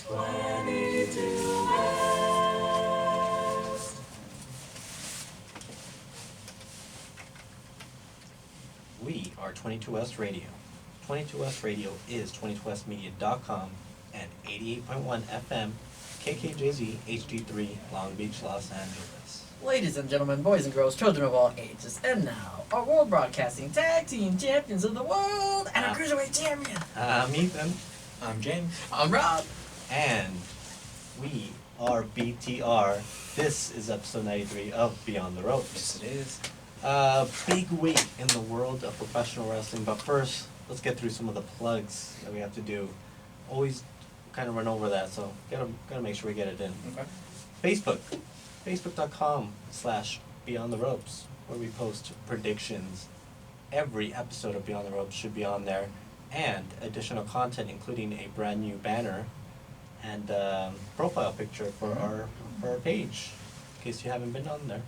22 West. We are 22 West Radio. 22 West Radio is 22westmedia.com and 88.1 FM KKJZ HD3 Long Beach, Los Angeles. Ladies and gentlemen, boys and girls, children of all ages, and now, our World Broadcasting Tag Team Champions of the World and our Cruiserweight Champion. I'm Ethan. I'm James. I'm Rob. And we are BTR. This is episode 93 of Beyond the Ropes. Yes, it is. Big week in the world of professional wrestling, but first, let's get through some of the plugs that we have to do. Always kind of run over that, so gotta make sure we get it in. Okay. Facebook, facebook.com/Beyond the Ropes, where we post predictions. Every episode of Beyond the Ropes should be on there, and additional content, including a brand new banner and profile picture for our page, in case you haven't been on there.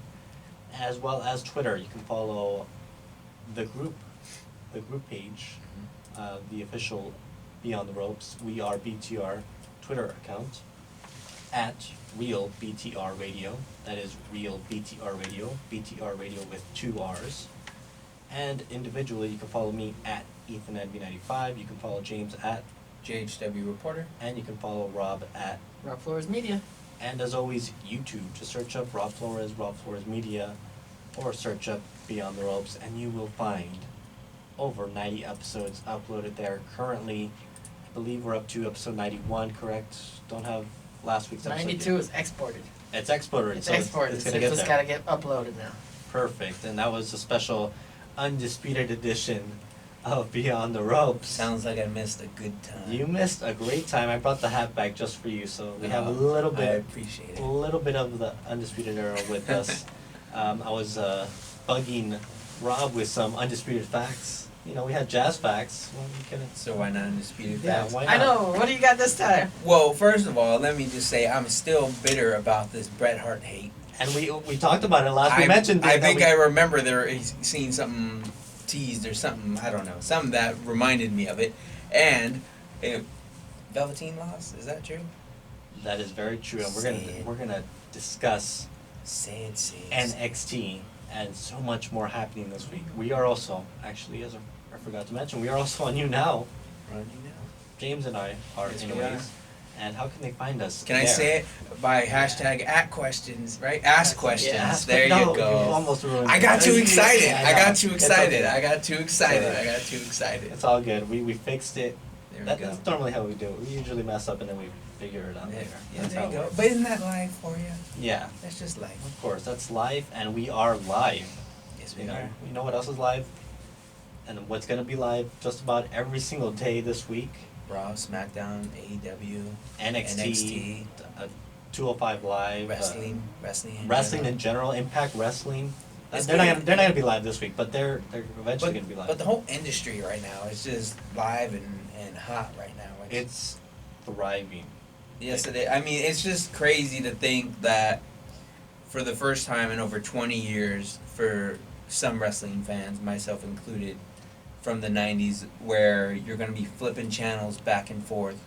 As well as Twitter, you can follow the group page, the official Beyond the Ropes. We are BTR Twitter account at Real BTR Radio. That is Real BTR Radio. BTR Radio with 2 R's. And individually, you can follow me at EthanNB95. You can follow James at JHW Reporter. and you can follow Rob at. Rob Flores Media. And as always, YouTube. Just search up Rob Flores Media, or search up Beyond the Ropes, and you will find over 90 episodes uploaded there. Currently, I believe we're up to episode 91, correct? Don't have last week's episode 92 yet. is exported. It's exported. It's so exported, It's so gonna it's get just there. gotta get uploaded now. Perfect. And that was a special undisputed edition of Beyond the Ropes. Sounds like I missed a good time. You missed a great time. I brought the hat back just for you, so we have a little I bit. appreciate A it. little bit of the Undisputed Era with us. I was bugging Rob with some undisputed facts. You know, we had jazz facts. Well, we couldn't. So why not undisputed Yeah, facts? why not? I know. What do you got this time? Well, first of all, let me just say I'm still bitter about this Bret Hart hate. And we talked about it last. We mentioned. I that think we, I remember seeing something teased or something. I don't know. Something that reminded me of it. And Velveteen lost. Is that true? That is very true, and Sad. we're gonna discuss Sad. NXT and so much more happening this week. We are also actually, as I forgot to mention, we are also on You Now. Running now. James and I are, Yes, we anyways. are. And how can they find us? Can I there? say it by hashtag @questions, right? Ask questions. Yeah, there no, you go. almost ruined I it. got too excited. Yeah, I know. got too It's excited. okay. I got too excited. It's all right. I got too excited. It's all good. We fixed it. There we go. That's normally how we do it. We usually mess up and then we figure it out Yeah, later. yeah, That's there how you it go. works. But isn't that life for you? Yeah, That's just life. of course. That's live, and we are live. Yes, You we know, are. we know what else is live, and what's gonna be live just about every single day this week. Raw, SmackDown, AEW, NXT, 205 Live, wrestling. wrestling in general, Impact Wrestling. It's They're not good. gonna, they're not gonna be live this week, but they're eventually gonna be live. But the whole industry right now is just live and hot right now. It's thriving. Yes, it is. I mean, it's just crazy to think that for the first time in over 20 years, for some wrestling fans, myself included, from the 90s, where you're going to be flipping channels back and forth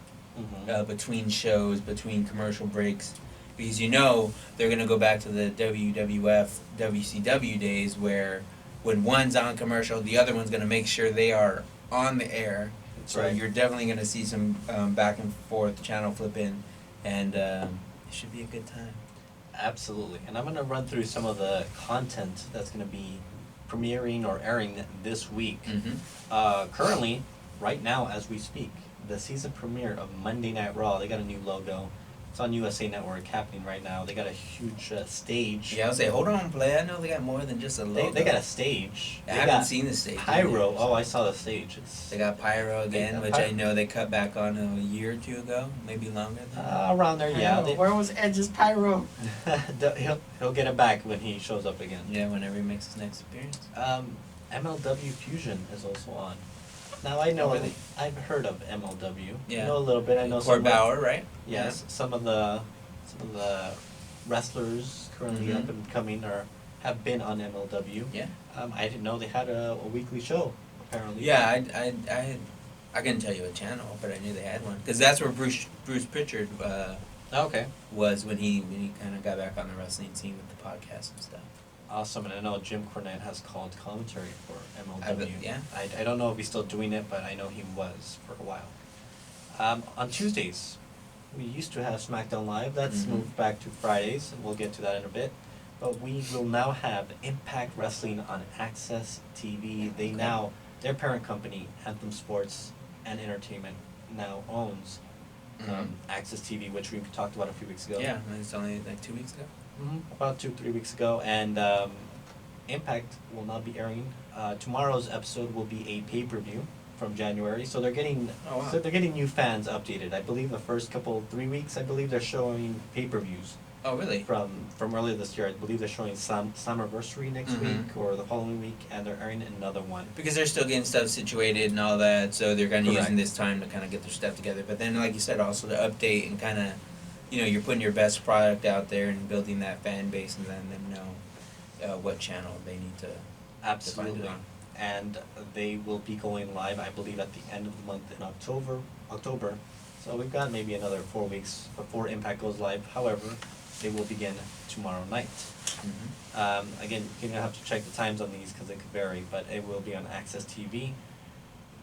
between shows, between commercial breaks, because you know they're going to go back to the WWF, WCW days where when one's on commercial, the other one's going to make sure they are on the air. That's So right. you're definitely going to see some back and forth channel flipping, and it should be a good time. Absolutely. And I'm going to run through some of the content that's going to be premiering or airing this week. Currently, right now as we speak, the season premiere of Monday Night Raw, they got a new logo. It's on USA Network happening right now. They got a huge stage. Yeah, I'll say, hold on, play. I know they got more than just a logo. They got a stage. I They haven't got seen the stage. Pyro. Oh, I saw the stage. They got Pyro again, got which Pyro. I know they cut back on a year or two ago, maybe longer than that. Around there, yeah. I know. Where was Edge's pyro? He'll get it back when he shows up again. Yeah, whenever he makes his next appearance. MLW Fusion is also on. Now I know, Oh, really? I've heard of MLW. Yeah. I know a little bit. I know Court some Bauer, right? Yes, some of the wrestlers currently Mhm. up and coming or have been on MLW. Yeah. I didn't know they had a weekly show apparently. Yeah, I I couldn't tell you a channel, but I knew they had one because that's where Bruce Pritchard Okay. was when he kind of got back on the wrestling scene with the podcast and stuff. Awesome, and I know Jim Cornette has called commentary for MLW. Yeah. I don't know if he's still doing it, but I know he was for a while. On Tuesdays, we used to have SmackDown Live. That's Mhm. moved back to Fridays, and we'll get to that in a bit. But we will now have Impact Wrestling on Access TV. They Okay. now, their parent company, Anthem Sports and Entertainment, now owns Access TV, which we talked about a few weeks ago. Yeah, it's only like 2 weeks ago. About 3 weeks ago, and Impact will not be airing. Tomorrow's episode will be a pay-per-view from January, so they're getting Oh, wow. so they're getting new fans updated. I believe the first 3 weeks, I believe they're showing pay-per-views Oh, really? from earlier this year. I believe they're showing Summerversary next Mhm. week or the following week, and they're airing another one. Because they're still getting stuff situated and all that, so they're kind of Correct. using this time to kind of get their stuff together. But then, like you said, also to update and kind of, you're putting your best product out there and building that fan base and letting them know what channel they need to find Absolutely. it on. And they will be going live, I believe, at the end of the month in October. So we've got maybe another 4 weeks before Impact goes live. However, they will begin tomorrow night. Again, you're gonna have to check the times on these because it could vary, but it will be on Access TV.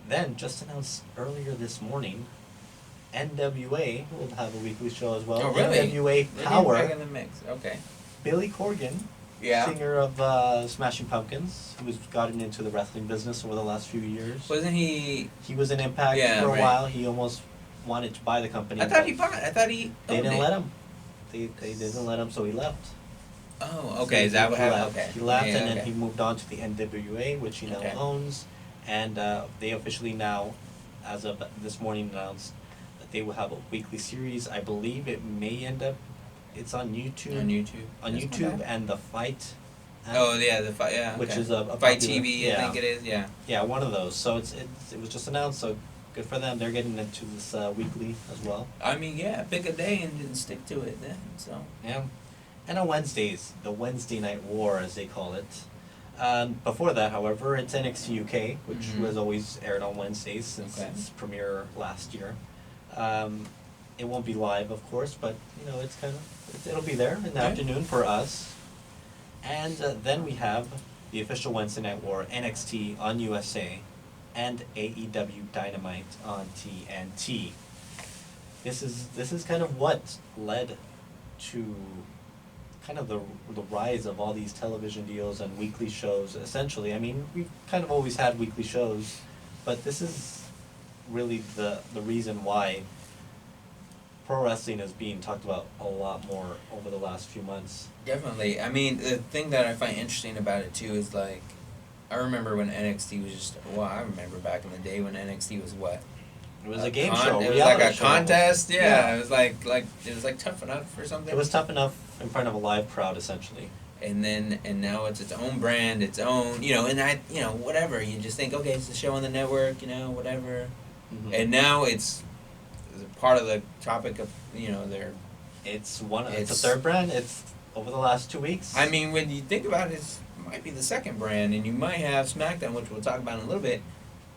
Then, just announced earlier this morning, NWA will have a weekly show as well. Oh, really? NWA They're Power. getting back in the mix. Okay. Billy Corgan, Yeah. singer of Smashing Pumpkins, who's gotten into the wrestling business over the last few years. Wasn't he? He was in Impact Yeah, for a right. while. He almost wanted to buy the company. I thought but he bought. I thought he. They owned didn't it. let him. They didn't let him, so he left. Oh, So okay. Is that he what happened? left. Okay. He left, Yeah, and then okay. he moved on to the NWA, which he now Okay. owns. And they officially now, as of this morning, announced that they will have a weekly series. I believe it may end up. It's on YouTube. On YouTube. On That's YouTube not bad. and the Fight. app, Oh yeah, the fight. Yeah. Which okay. is a Fight popular- TV. yeah. I think it is. Yeah. Yeah, one of those. So it was just announced. So good for them. They're getting into this weekly as well. I mean, yeah. Pick a day and then stick to it. Then so. Yeah. And on Wednesdays, the Wednesday Night War, as they call it. Before that, however, it's NXT UK, which Mhm. was always aired on Wednesdays since Okay. its premiere last year. It won't be live, of course, but it's it'll be there in the Okay. afternoon for us. And then we have the official Wednesday Night War, NXT on USA, and AEW Dynamite on TNT. This is kind of what led to kind of the rise of all these television deals and weekly shows. Essentially, I mean, we've kind of always had weekly shows, but this is really the reason why pro wrestling is being talked about a lot more over the last few months. Definitely. I mean, the thing that I find interesting about it too is like, I remember when NXT was just. Well, I remember back in the day when NXT was what. It was a game show. It was like a reality show. contest. Yeah. Yeah. It was like it was like Tough Enough or something. It was tough enough in front of a live crowd, essentially. And now it's its own brand, its own, and whatever. You just think, okay, it's a show on the network, whatever. Mhm. And now it's part of the topic of, their. It's the It's- third brand. It's over the last 2 weeks. I mean, when you think about it, it might be the second brand, and you might have SmackDown, which we'll talk about in a little bit,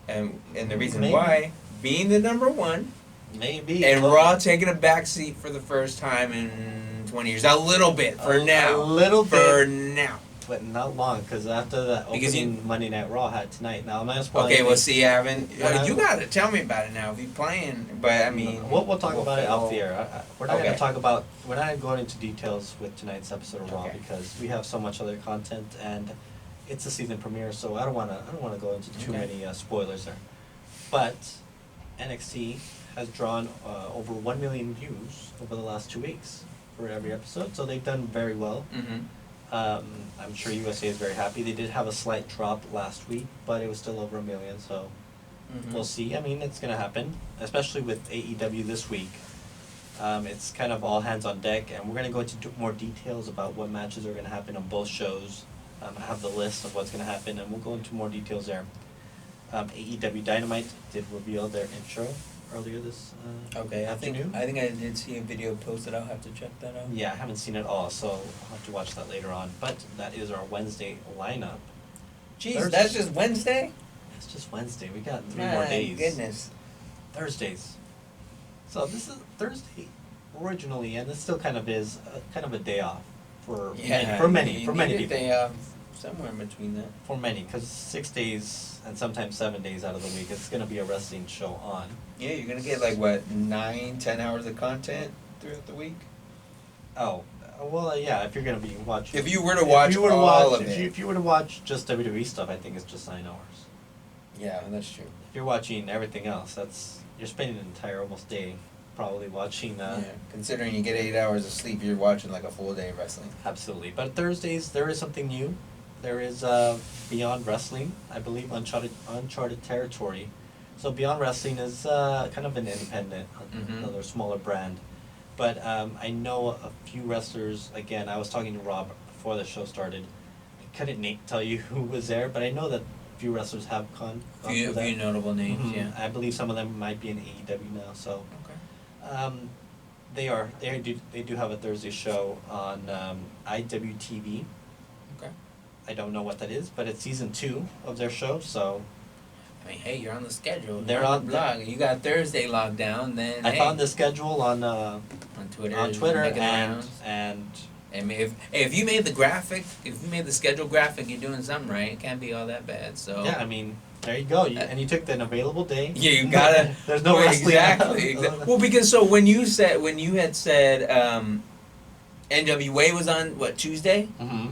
and the reason Maybe. why being the number one, maybe. and but- Raw taking a back seat for the first time in 20 years, a little bit for now, A little for bit, now. but not long, because after that Because opening Monday Night Raw had tonight. Now I'm not spoiling. Okay, well, anything. see, I haven't. Yeah. You gotta tell me about it now if you're playing. But I mean, we'll talk about it off the air. We're not Okay. gonna talk about. We're not going into details with tonight's episode of Raw Okay. because we have so much other content and it's a season premiere, so I don't wanna go into too Okay. many spoilers there. But NXT has drawn over 1 million views over the last 2 weeks for every episode, so they've done very well. Mm-hmm. I'm sure USA is very happy. They did have a slight drop last week, but it was still over 1 million, so Mm-hmm. we'll see. I mean, it's going to happen, especially with AEW this week. It's kind of all hands on deck, and we're going to go into more details about what matches are going to happen on both shows. I have the list of what's going to happen, and we'll go into more details there. AEW Dynamite did reveal their intro earlier this Okay, I think afternoon. I did see a video posted. I'll have to check that out. Yeah, I haven't seen it all, so I'll have to watch that later on. But that is our Wednesday lineup. Jeez, Thursday. that's just Wednesday. It's just Wednesday. We got 3 My more days. goodness. Thursdays. So this is Thursday originally, and it still kind of is kind of a day off for many you for need many a people. day off somewhere in between that. For many, because 6 days and sometimes 7 days out of the week, it's going to be a wrestling show on. Yeah, you're gonna get like what 9-10 hours of content throughout the week. Oh, well, yeah. If you're going to be watching, If you were to watch all of it. if you were to watch just WWE stuff, I think it's just 9 hours. Yeah, that's true. If you're watching everything else, you're spending an entire almost day probably watching. Yeah, considering you get 8 hours of sleep, you're watching like a full day of wrestling. Absolutely. But Thursdays, there is something new. There is Beyond Wrestling, I believe, Uncharted Territory. So Beyond Wrestling is kind of an independent, Mhm. another smaller brand. But I know a few wrestlers. Again, I was talking to Rob before the show started. I couldn't tell you who was there, but I know that a few wrestlers have gone A few through that. notable names, Mhm. yeah. I believe some of them might be in AEW now. So Okay. they do have a Thursday show on IWTV. Okay. I don't know what that is, but it's season 2 of their show. So I mean, hey, you're on the schedule. They're You're on- the blog. You got Thursday locked down. Then I hey, found the schedule on Twitter. and making the rounds. I mean, if you made the graphic, if you made the schedule graphic, you're doing something right. It can't be all that bad. So yeah, I mean, there you go. And you took an available day. yeah, you gotta. There's no well, wrestling. exactly. Well, because so when you had said NWA was on what Tuesday, Mm-hmm.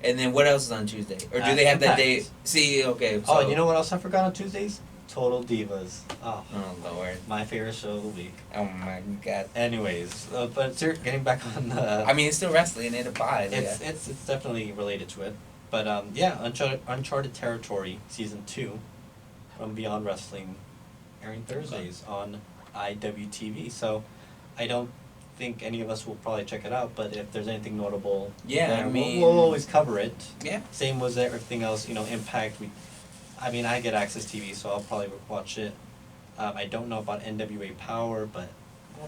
and then what else is on Tuesday, or do they have that day? Impact. See, okay. So, Oh, and you know what else I forgot on Tuesdays? Total Divas. Oh, Oh Lord. my favorite show of the week. Oh my God. Anyways, but getting back on. I mean, it's still wrestling. It applies. It's definitely related to it. But yeah, Uncharted Territory season 2 from Beyond Wrestling, airing Thursdays on IWTV. So I don't think any of us will probably check it out. But if there's anything notable, Yeah, there, I mean- we'll always cover it. Yeah. Same with everything else. Impact. I get Access TV, so I'll probably watch it. I don't know about NWA Power, but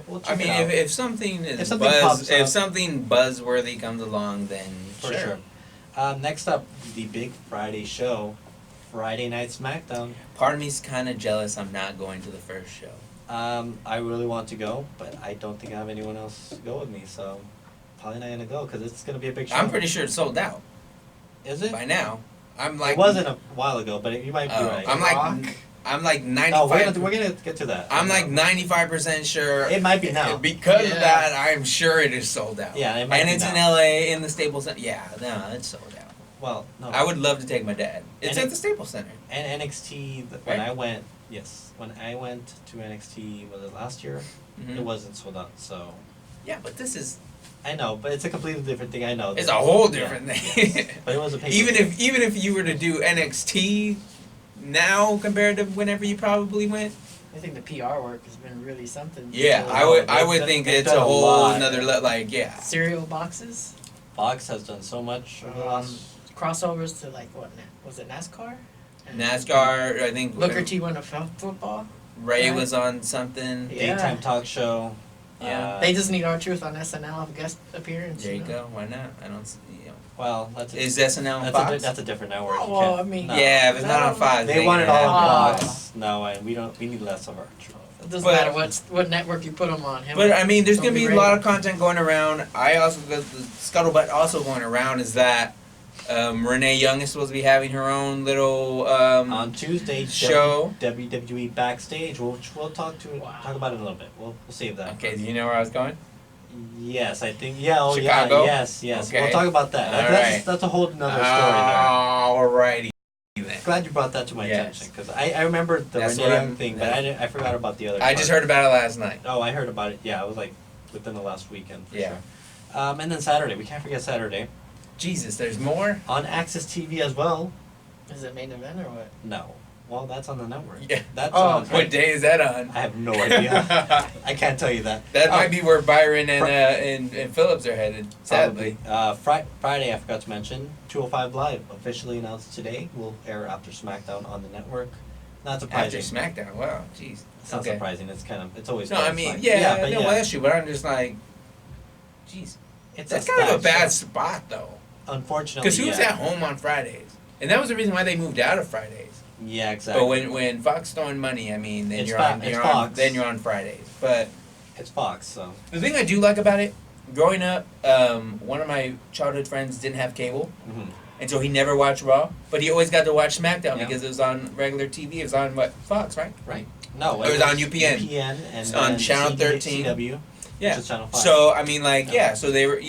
we'll check I mean, it out. if something is If something pops up. if something buzzworthy comes along, then For sure. Next up, the big Friday show, Friday Night SmackDown. Part of me's kind of jealous. I'm not going to the first show. I really want to go, but I don't think I have anyone else to go with me, so probably not gonna go because it's gonna be a big show. I'm pretty sure it's sold out Is it? by now. I'm like. It wasn't a while ago, but you might be right. I'm like 95. Oh, we're gonna get to that. I'm like 95% sure. It might be now. Because of Yeah. that, I'm sure it is sold out. Yeah, it might and be it's in now. LA in the Staples Center. Yeah, no, it's sold out. Well, no. I would love to take my dad. It's And at the Staples Center. And NXT. When Right? I went, yes, when I went to NXT, was it last year? Mhm. It wasn't sold out, so Yeah, but this is I know, but it's a completely different thing. I know. it's a whole Yeah. different thing. But it was a pay even if you were to do NXT now compared to whenever you probably went, I think the PR work has been really something. yeah, So, I would they've think done- it's they've a done a whole lot. another like yeah. cereal boxes, Fox has done so much over the last. crossovers to like what? Was it NASCAR? And NASCAR, I think Booker T went to football. Ray right? was on something. Yeah. Daytime talk show. Yeah. They just need R-Truth on SNL guest appearance. There you know? go. Why not? I don't. Well, that's Is SNL on Fox? that's a different network. Oh, you well, can't- I mean- no. Yeah, if it's not on Fox, They want it all ain't on gonna Oh. happen. Fox. No, and we need less of our truth. It doesn't But- matter what network you put them on. But I mean, there's Don't gonna be a be lot ready. of content going around. I also the scuttlebutt also going around is that Renee Young is supposed to be having her own little On Tuesday, show. WWE backstage. We'll talk Wow. about it in a little bit. We'll save that. Okay, do you know where I was going? Yes, I think. Yeah. Oh, Chicago? yeah. Yes. Okay. We'll talk about that. All That's right. that's a whole nother story Alrighty then. there. Glad you brought that to my Yes. attention because I remember the That's Renee what Young I'm- thing, but I forgot about the other. I just part. heard about it last night. Oh, I heard about it. Yeah, it was like within the last weekend. For Yeah. Sure. And then Saturday, we can't forget Saturday Jesus, there's more. on Access TV as well. Is it main event or what? No, well, that's on the network. Yeah. That's Oh, on. What day is that on? I have no idea. I can't tell you that. That Oh, might be where Byron and Phillips are headed. Sadly. Friday, I forgot to mention, 205 Live officially announced today will air after SmackDown on the network. Not After surprising. SmackDown. Wow. Jeez. It's not Okay. surprising. It's always. No, been I mean, Smack- yeah, but no, that's true. But I'm just like, jeez, it's that's kind of a bad show. spot though. Unfortunately, Because who's yeah. at home on Fridays? And that was the reason why they moved out of Fridays. Yeah, exactly. But when Fox throwing money, I mean, then It's you're Fa- on it's you're Fox. on then you're on Fridays. But It's Fox, so. the thing I do like about it, growing up, one of my childhood friends didn't have cable, Mm-hmm. and so he never watched Raw. But he always got to watch SmackDown Yeah. because it was on regular TV. It was on what, Fox, right? Right. No, It was on UPN. UPN and It's on then Channel 13. CW, Yeah. which is Channel 5. So I mean, like, Yeah. yeah. So they were,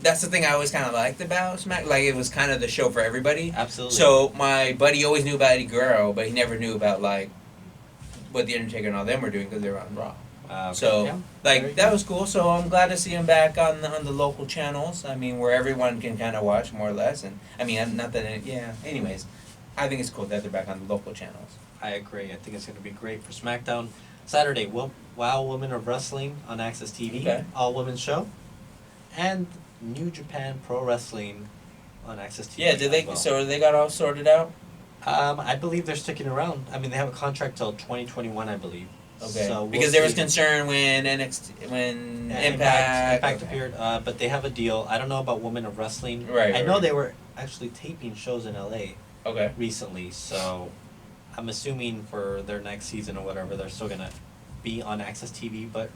that's the thing I always kind of liked about Smack. Like, it was kind of the show for everybody. Absolutely. So my buddy always knew about Eddie Guerrero, but he never knew about like what the Undertaker and all them were doing because they were on Raw. Okay, So, yeah, very like, that was cool. So I'm glad to see him back on the local channels. I mean, where everyone can kind of watch more or less. And I mean, not that anyways, I think it's cool that they're back on the local channels. I agree. I think it's going to be great for SmackDown. Saturday, Wow Women of Wrestling on Access TV, Okay. all women's show, and New Japan Pro Wrestling on Access TV. Yeah, did they? as well. So they got all sorted out. I believe they're sticking around. I mean, they have a contract till 2021, I believe. Okay. So we'll because there was see. concern when Yeah, Impact Impact appeared, but they have a deal. I don't know about Women of Wrestling. Right, I know right. they were actually taping shows in LA Okay. recently, so I'm assuming for their next season or whatever, they're still gonna be on Access TV. But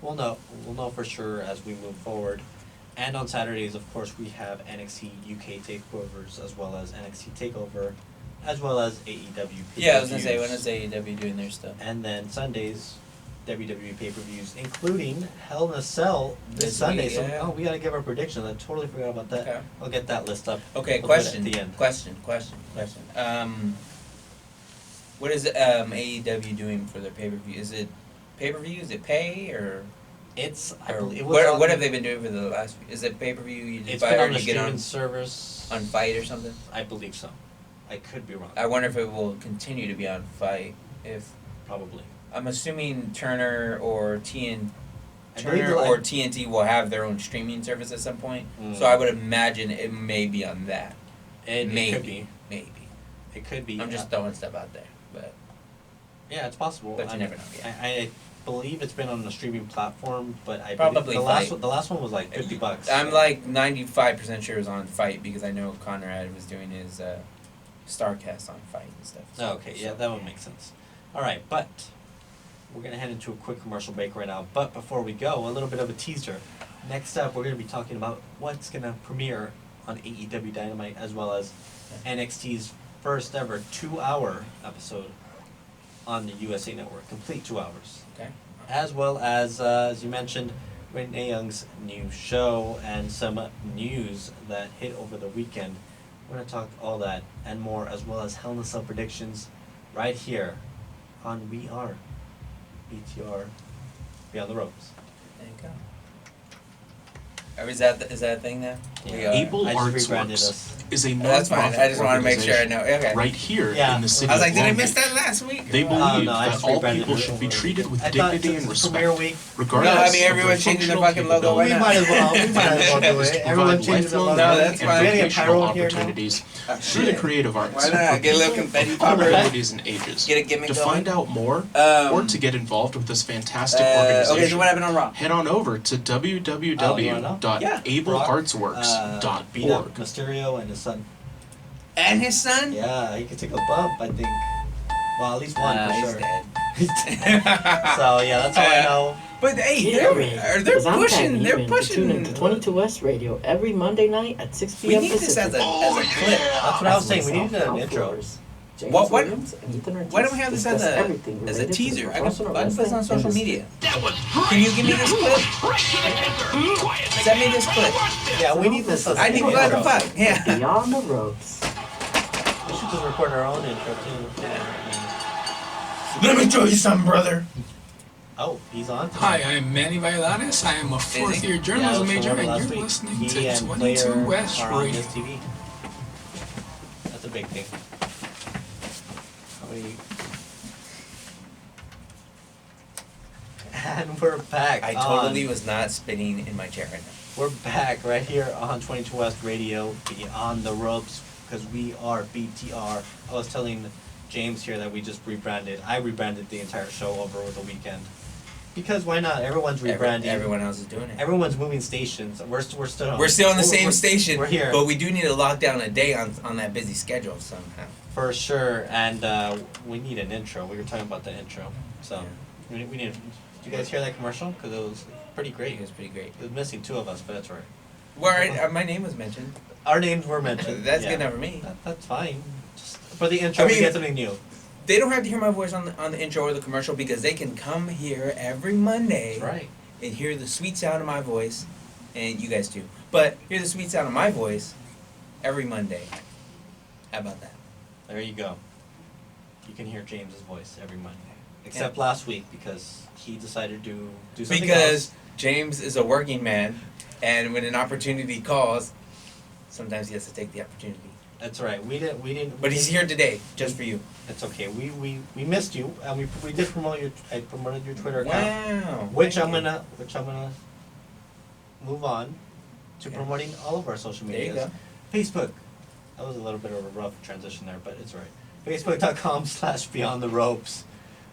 we'll know for sure as we move forward. And on Saturdays, of course, we have NXT UK takeovers as well as NXT Takeover, as well as AEW. Yeah, I was gonna say, when pay-per-views. is AEW doing their stuff? And then Sundays, WWE pay-per-views, including Hell in a Cell this This Sunday. week, yeah. So, we gotta give our prediction. I totally forgot about that. Okay. I'll get that list up. Okay, We'll do it question. at the end. Question. What is AEW doing for their pay per view? Is it pay per view? Is it pay or? I Or believe it was on, what have they been doing for the last? Is it pay per view? You just It's buy been or on the you get streaming on service. Fight or something? I believe so. I could be wrong. I wonder if it will continue to be on Fight. If Probably. I'm assuming Turner or I believe Turner the or li- TNT will have their own streaming service at some point. Mm. So I would imagine it may be on that. It Maybe. could be. Maybe. It could be. I'm just throwing stuff out there, but Yeah, it's possible. But you I never know, yeah. I believe it's been on the streaming platform, but I Probably believe Fight. the last one was like $50. I'm like 95% sure it was on Fight because I know Conrad was doing his Starcast on Fight and stuff. Oh, okay, yeah, that would make sense. All right, but we're gonna head into a quick commercial break right now. But before we go, a little bit of a teaser. Next up, we're gonna be talking about what's gonna premiere on AEW Dynamite as well as NXT's first ever 2-hour episode on the USA Network, complete 2 hours. Okay. As well as you mentioned, Renee Young's new show and some news that hit over the weekend. We're going to talk all that and more, as well as Hell in a Cell predictions right here on We Are BTR Beyond the Ropes. There you go. Or is that a thing now? Yeah. We are. Able I just Arts rebranded Works us. is a That's fine. nonprofit I just want to make sure I organization know. Okay. right here Yeah. in the city I was like, of did I Long miss Beach. that last week? They Oh, believe no, I that just all rebranded people it should be over. treated with I thought dignity since and it's premiere respect, week, regardless No, I mean, of everyone their changing their functional fucking logo right we now. might as well. We might as well do capabilities. it. To Everyone provide changes the lifelong logo. No, that's and fine. We gotta get educational Pyro here now. opportunities through the creative arts Why not? for Get a little people confetti of popper. all abilities and ages. Get a gimmick To going. find out more or to get involved with this fantastic organization, Okay, so what happened on Raw? head on over to Oh, you wanna know? www.ableartsworks.org. Beat up Mysterio and his son. And his son? Yeah, he could take a bump, I think. Well, at least one for He's sure. dead. So yeah, that's all I know. But hey, Yeah, they're 'cause I'm pushing. tagging They're you in to tune into pushing. 22 West Radio every Monday night at 6 We p.m. need this as Pacific. a clip. That's what I was saying. We Myself, needed an Al intro. Flores, James What- Williams, and Ethan Ortiz Why don't we have this as discuss a everything as a related to teaser? I can professional put this on wrestling social industry. media. Can you give me this clip? Send me this clip. Yeah, we need this. As I an need to go out intro. and fuck. Yeah. Beyond the Ropes. We should just record our own intro too. Let me show you something, brother. Oh, he's on. Hi, I'm Manny Bailanes. I am a fourth-year journalism major, and you're listening to 22 West are on Radio. this TV. That's a big thing. How many? And we're back. I totally was not spinning in my chair right now. We're back right here on 22 West Radio, Beyond the Ropes, because we are BTR. I was telling James here that we just rebranded. I rebranded the entire show over the weekend. Because why not? Everyone's rebranding. Everyone else is doing it. Everyone's moving stations. We're still on. We're still on the same station. We're here. But we do need to lock down a day on that busy schedule somehow. For sure, and we need an intro. We were talking about the intro, so we need. Did you guys hear that commercial? Because it was pretty great. It was pretty great. It was missing two of us, but that's right. Well, my name was mentioned. Our names were mentioned. That's yeah. good enough for me. That's fine. Just for the intro, I mean, we get something new. They don't have to hear my voice on the intro or the commercial because they can come here every Monday That's right. and hear the sweet sound of my voice, and you guys too. But hear the sweet sound of my voice every Monday. How about that? There you go. You can hear James's voice every Monday, except last week because he decided to do something Because else. James is a working man, and when an opportunity calls, sometimes he has to take the opportunity. That's right. We didn't. But he's here today, just for you. It's okay. We missed you, and we did promote your. I promoted your Twitter account. Wow. Which thank I'm you. gonna move on to Okay. promoting all of our social There you medias. go. Facebook. That was a little bit of a rough transition there, but it's alright. Facebook.com/Beyond the Ropes,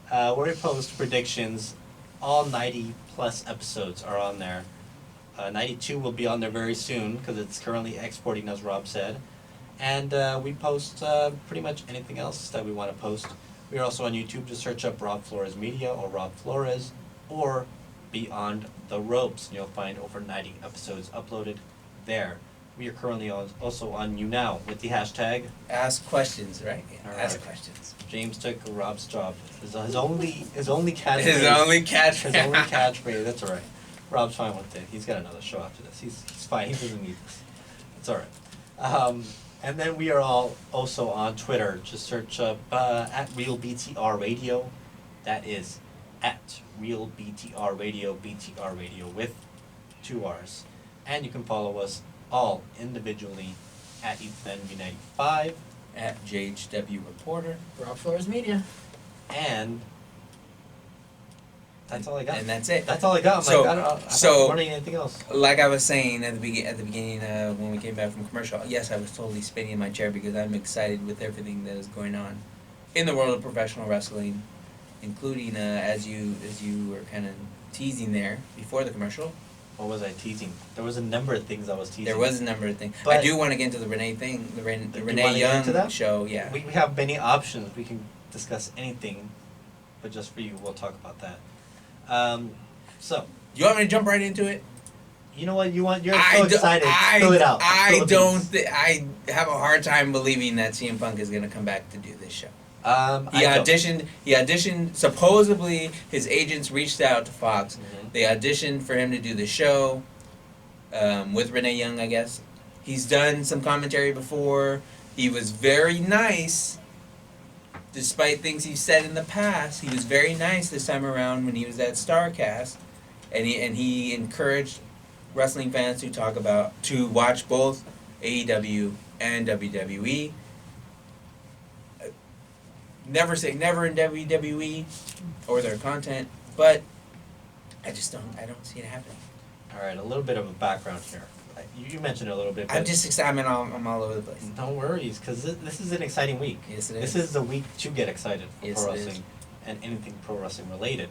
where we post predictions. All 90 plus episodes are on there. 92 will be on there very soon because it's currently exporting, as Rob said. And we post pretty much anything else that we want to post. We are also on YouTube. Just search up Rob Flores Media or Rob Flores or Beyond the Ropes, and you'll find over 90 episodes uploaded there. We are currently also on YouNow with the hashtag. Ask questions, right? All Ask right. questions. James took Rob's job. His only catchphrase. His only catch. His only catchphrase. That's all right. Rob's fine with it. He's got another show after this. He's fine. He doesn't need this. It's all right. And then we are all also on Twitter. Just search up at RealBTR Radio. That is at RealBTR Radio, BTR Radio with 2 R's. And you can follow us all individually at EthanV95 At JHW Reporter. Rob Flores Media. and that's all I got. And that's it. That's all I got. I'm So- like, I'm so- not running anything else. Like I was saying at the beginning when we came back from commercial, yes, I was totally spinning in my chair because I'm excited with everything that is going on in the world of professional wrestling, including as you were kind of teasing there before the commercial. What was I teasing? There was a number of things I was teasing. There was a number of things. I But- do want to get into the Renee thing, the Do you Renee wanna get into Young that? show. Yeah. We have many options. We can discuss anything, but just for you, we'll talk about that. So, You want me to jump right into it? you know what you want? You're so excited. Fill it out. I Spill the don't. beans. I have a hard time believing that CM Punk is going to come back to do this show. I He don't. auditioned. He auditioned. Supposedly, his agents reached out to Fox. Mhm. They auditioned for him to do the show with Renee Young, I guess. He's done some commentary before. He was very nice, despite things he's said in the past. He was very nice this time around when he was at StarCast, and he encouraged wrestling fans to watch both AEW and WWE. Never say never in WWE or their content, but I don't see it happening. All right, a little bit of a background here. You mentioned it a little bit. I'm but just excited. I'm all over the place. No worries, because this is an exciting week. Yes, it This is. is the week to get excited for Yes, pro it is. wrestling and anything pro wrestling related.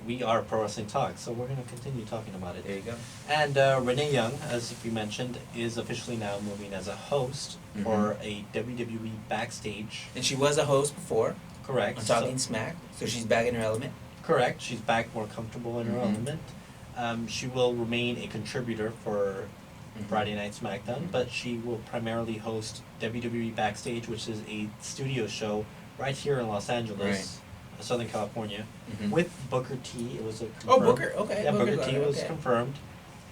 We are Pro Wrestling Talk, so we're going to continue talking about it. There you go. And Renee Young, as we mentioned, is officially now moving as a host for a WWE Backstage. And she was a host before Correct. on Talking Smack, so she's back in her element. Correct. She's back more comfortable in her Mhm. element. She will remain a contributor for Friday Night SmackDown, but she will primarily host WWE Backstage, which is a studio show right here in Los Angeles, Southern California, Mhm. with Booker T. It was a Oh, confirmed- Booker. Okay. Yeah, Booker Booker's T on it, was okay. confirmed,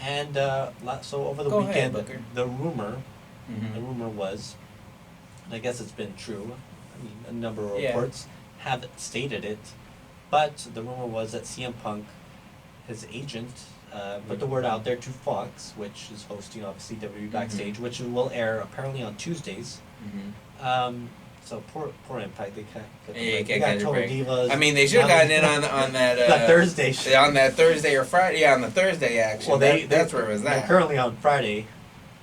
and so over the Go ahead, weekend, Booker. the rumor Mhm. was, and I guess it's been true. I mean, a number of Yeah. reports have stated it, but the rumor was that CM Punk, his agent, put the word out there to Fox, which is hosting obviously WWE Backstage, which will air apparently on Tuesdays. Mhm. So poor Impact, they got Yeah, they can't got get a Total break. Divas. I mean, they should have now gotten they- in on that that Thursday show. on that Thursday or Friday. Yeah, on the Thursday action. Well, That's where it was they're at. currently on Friday,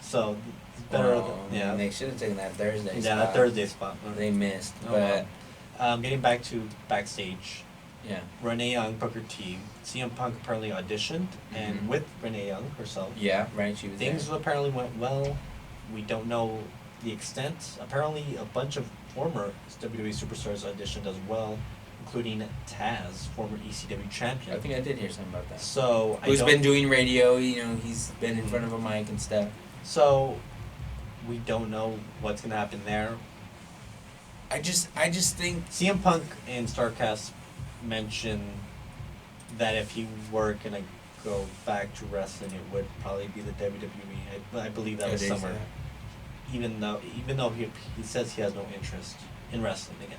so it's better. Well, yeah, They should have taken that Thursday. yeah, spot. that Thursday spot. They missed, Oh, but well. Getting back to Backstage, Yeah. Renee Young, Booker T. CM Punk apparently auditioned, and Mhm. with Renee Young herself. Yeah, right. She was Things there. apparently went well. We don't know the extent. Apparently, a bunch of former WWE superstars auditioned as well, including Taz, former ECW champion. I think I did hear something about that. So Who's been doing radio? You know, he's been in front of a mic and stuff. So we don't know what's gonna happen there. I just think. CM Punk and Starcast mentioned that if he were gonna go back to wrestling, it would probably be the WWE. I believe that was It is, summer. Even though he says he has no interest in wrestling again.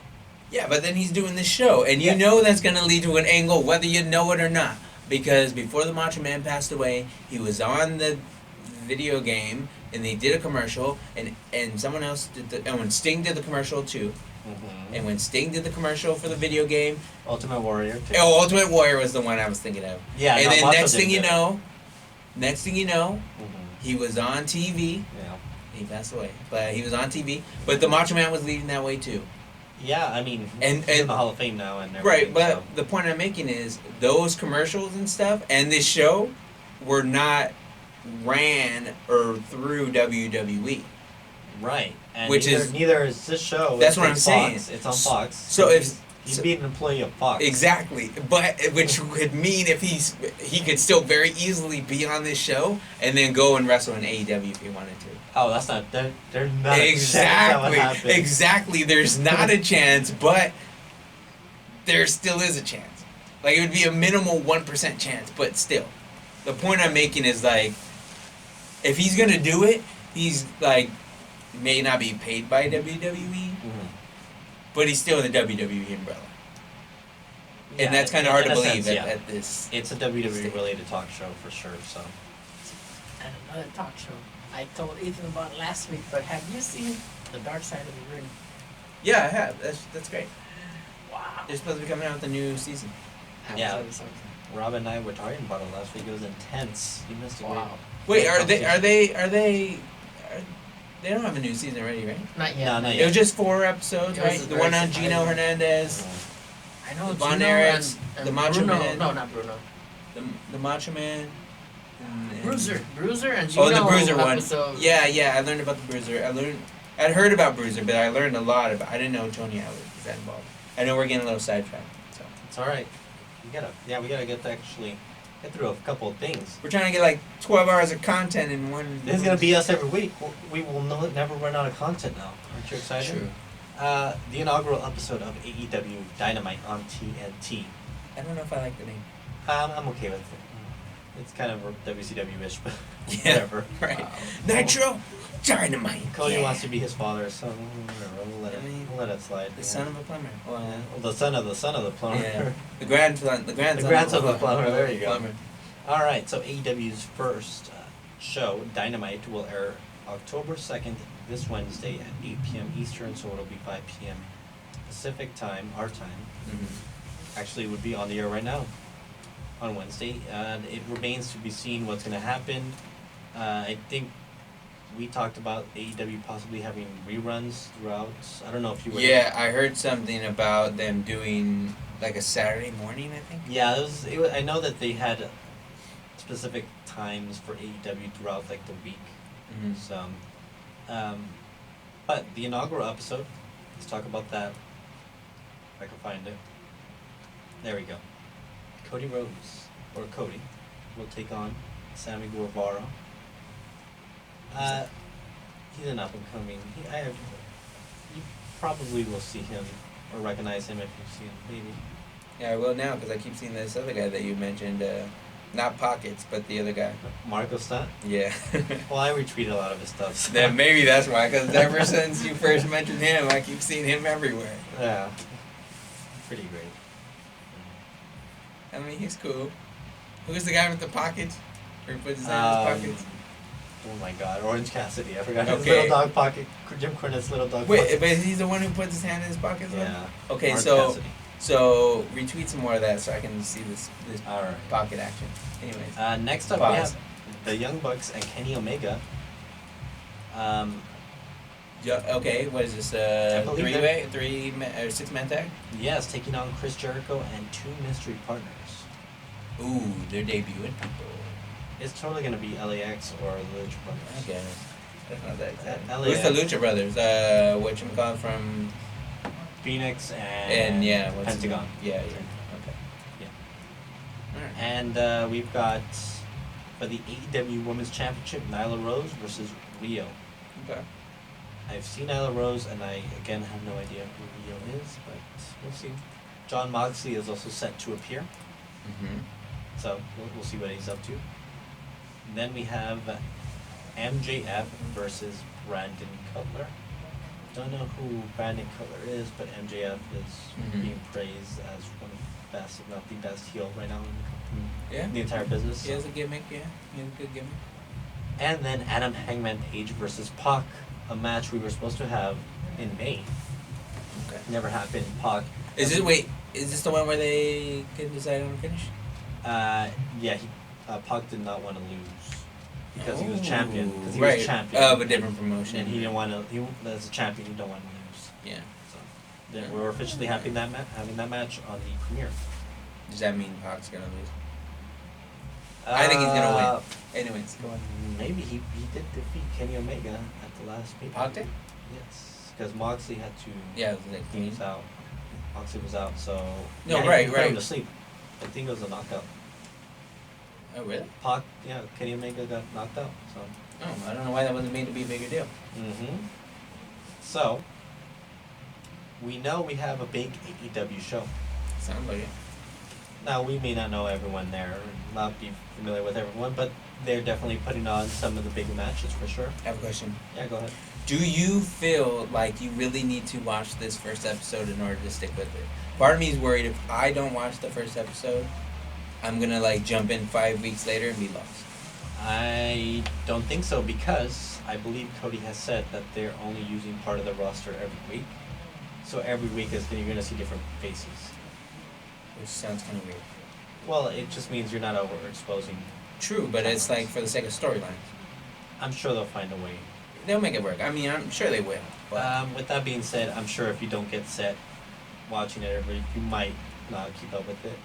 Yeah, but then he's doing this show, and you Yeah. know that's going to lead to an angle, whether you know it or not. Because before the Macho Man passed away, he was on the video game, and they did a commercial, and someone else did and when Sting did the commercial too, Mm-hmm. and when Sting did the commercial for the video game, Ultimate Warrior. Too. Ultimate Warrior was the one I was thinking of. Yeah. and no, then Macho next thing didn't you do it. know, Mhm. he was on TV. Yeah. He passed away, but he was on TV. But the Macho Man was leading that way too. Yeah, I mean, And- he's in and- the Hall of Fame now and everything. Right, but so. the point I'm making is those commercials and stuff and this show were not ran or through WWE. Right, and Which neither is this show. That's what It's I'm Fox. saying. It's on Fox. So if he'd so- be an employee of Fox. Exactly, but which would mean if he could still very easily be on this show and then go and wrestle in AEW if he wanted to. Oh, that's not. There's not a chance that would happen. Exactly. There's not a chance, but there still is a chance. Like it would be a minimal 1% chance, but still. The point I'm making is like, if he's gonna do it, he's like may not be paid by WWE, Mhm. but he's still in the WWE umbrella, Yeah, and that's kind of hard in to a believe sense, yeah. at this. It's a WWE related talk show for sure. So And another talk show. I told Ethan about it last week, but have you seen The Dark Side of the Ring? Yeah, I have. That's great. Wow. They're supposed to be coming out with a new season. Yeah. That was so exciting. Rob and I were talking about it last week. It was intense. You missed a Wow. Wait, great are they? conversation. They don't have a new season already, right? Not yet. No, not It yet. was just 4 episodes, It was right? The very one on Gino surprising. Hernandez, I know Von Gino Erichs, and the Macho Bruno. Man. No, not Bruno. the Macho Man. and- Bruiser and Gino. Oh, the Bruiser one. episode. Yeah, I learned about the Bruiser. I'd heard about Bruiser, but I learned a lot about. I didn't know Tony Howard was that involved. I know we're getting a little sidetracked, so It's all right. We gotta get to actually get through a couple of things. we're trying to get like 12 hours of content in one. This is gonna be us every week. We will never run out of content now. Aren't you excited? True. The inaugural episode of AEW Dynamite on TNT. I don't know if I like the name. I'm okay with it. It's kind of WCW-ish, but Yeah, whatever. right. Nitro, Dynamite. Cody yeah. wants to be his father, so whatever. We'll let it slide. The son of a plumber. Well, Yeah. Well, the son of the plumber. yeah. The grandson. The grandson of the plumber, there you go. Plumber. All right, so AEW's first show, Dynamite, will air October 2nd, this Wednesday at 8 p.m. Eastern, so it'll be 5 p.m. Pacific time, our time. Mhm. Actually, it would be on the air right now on Wednesday. And it remains to be seen what's going to happen. I think we talked about AEW possibly having reruns throughout. I don't know if you were... Yeah, I heard something about them doing like a Saturday morning. I think. Yeah, it was, I know that they had specific times for AEW throughout like the week. Mm-hmm. So, but the inaugural episode, let's talk about that. If I can find it. There we go. Cody Rhodes, or Cody, will take on Sammy Guevara. He's an up and coming. You probably will see him or recognize him if you see him, maybe. Yeah, I will now because I keep seeing this other guy that you mentioned. Not Pockets, but the other guy. Marco Stunt? Yeah. Well, I retweet a lot of his stuff. So. Then maybe that's why. Because ever since you first mentioned him, I keep seeing him everywhere. Yeah. Pretty great. I mean, he's cool. Who's the guy with the pockets? Where he puts his hand in his pockets? Oh my god, Orange Cassidy. I forgot his Okay. little dog pocket. Jim Cornette's little dog Wait, pocket. but he's the one who puts his hand in his pockets? though? Yeah. Okay, Orange so Cassidy. so retweet some more of that so I can see this Alright. pocket action. Anyways. Next up, we Pause. have the Young Bucks and Kenny Omega. Okay, what is this? I believe Or 6-man tag? Yes, taking on Chris Jericho and 2 mystery partners. Ooh, they're debuting people. It's totally gonna be LAX or the Lucha Brothers. I guess. That's not that exciting. LAX. Who's the Lucha Brothers? Whatchamacallit from... Phoenix And yeah, what's Pentagon. Yeah. Okay. Yeah. Alright. And we've got for the AEW Women's Championship, Nyla Rose versus Rio. Okay. I've seen Nyla Rose, and I again have no idea who Rio is, but we'll see. John Moxley is also set to appear, Mm-hmm. so we'll see what he's up to. And then we have MJF versus Brandon Cutler. Don't know who Brandon Cutler is, but MJF is Mhm. being praised as one of the best, if not the best heel right now Yeah. in the entire business. He has a gimmick, yeah. He has a good gimmick. And then Adam Hangman Page versus Pac, a match we were supposed to have in May. Okay. Never happened. Pac. Is this the one where they couldn't decide on a finish? Yeah, Pac did not want to lose because he was champion. Because he Right. was champion Of a different promotion. and he didn't want to. He as a champion, you don't want to lose. Yeah. So then we're officially having that match on the premiere. Does that mean Pac's gonna lose? I think he's gonna win. Anyways, go on. Maybe he did defeat Kenny Omega at the last pay. Pac did? Yes, because Moxley had to. Yeah, it was like He was out. Moxley was out, so. No, yeah, right, he put him right. to sleep. I think it was a knockout. Oh, really? Pac, yeah, Kenny Omega got knocked out. So. Oh, I don't know why that wasn't made to be a bigger deal. Mm-hmm. So. We know we have a big AEW show. Sounds like it. Now we may not know everyone there, not be familiar with everyone, but they're definitely putting on some of the big matches for sure. I have a question. Yeah, go ahead. Do you feel like you really need to watch this first episode in order to stick with it? Part of me is worried if I don't watch the first episode, I'm gonna like jump in 5 weeks later and be lost. I don't think so because I believe Cody has said that they're only using part of the roster every week. So every week you're going to see different faces. Which sounds kind of weird. Well, it just means you're not overexposing. True, but it's like for the sake of storylines. I'm sure they'll find a way. They'll make it work. I mean, I'm sure they will. But With that being said, I'm sure if you don't get set watching it every week, you might not keep up with it.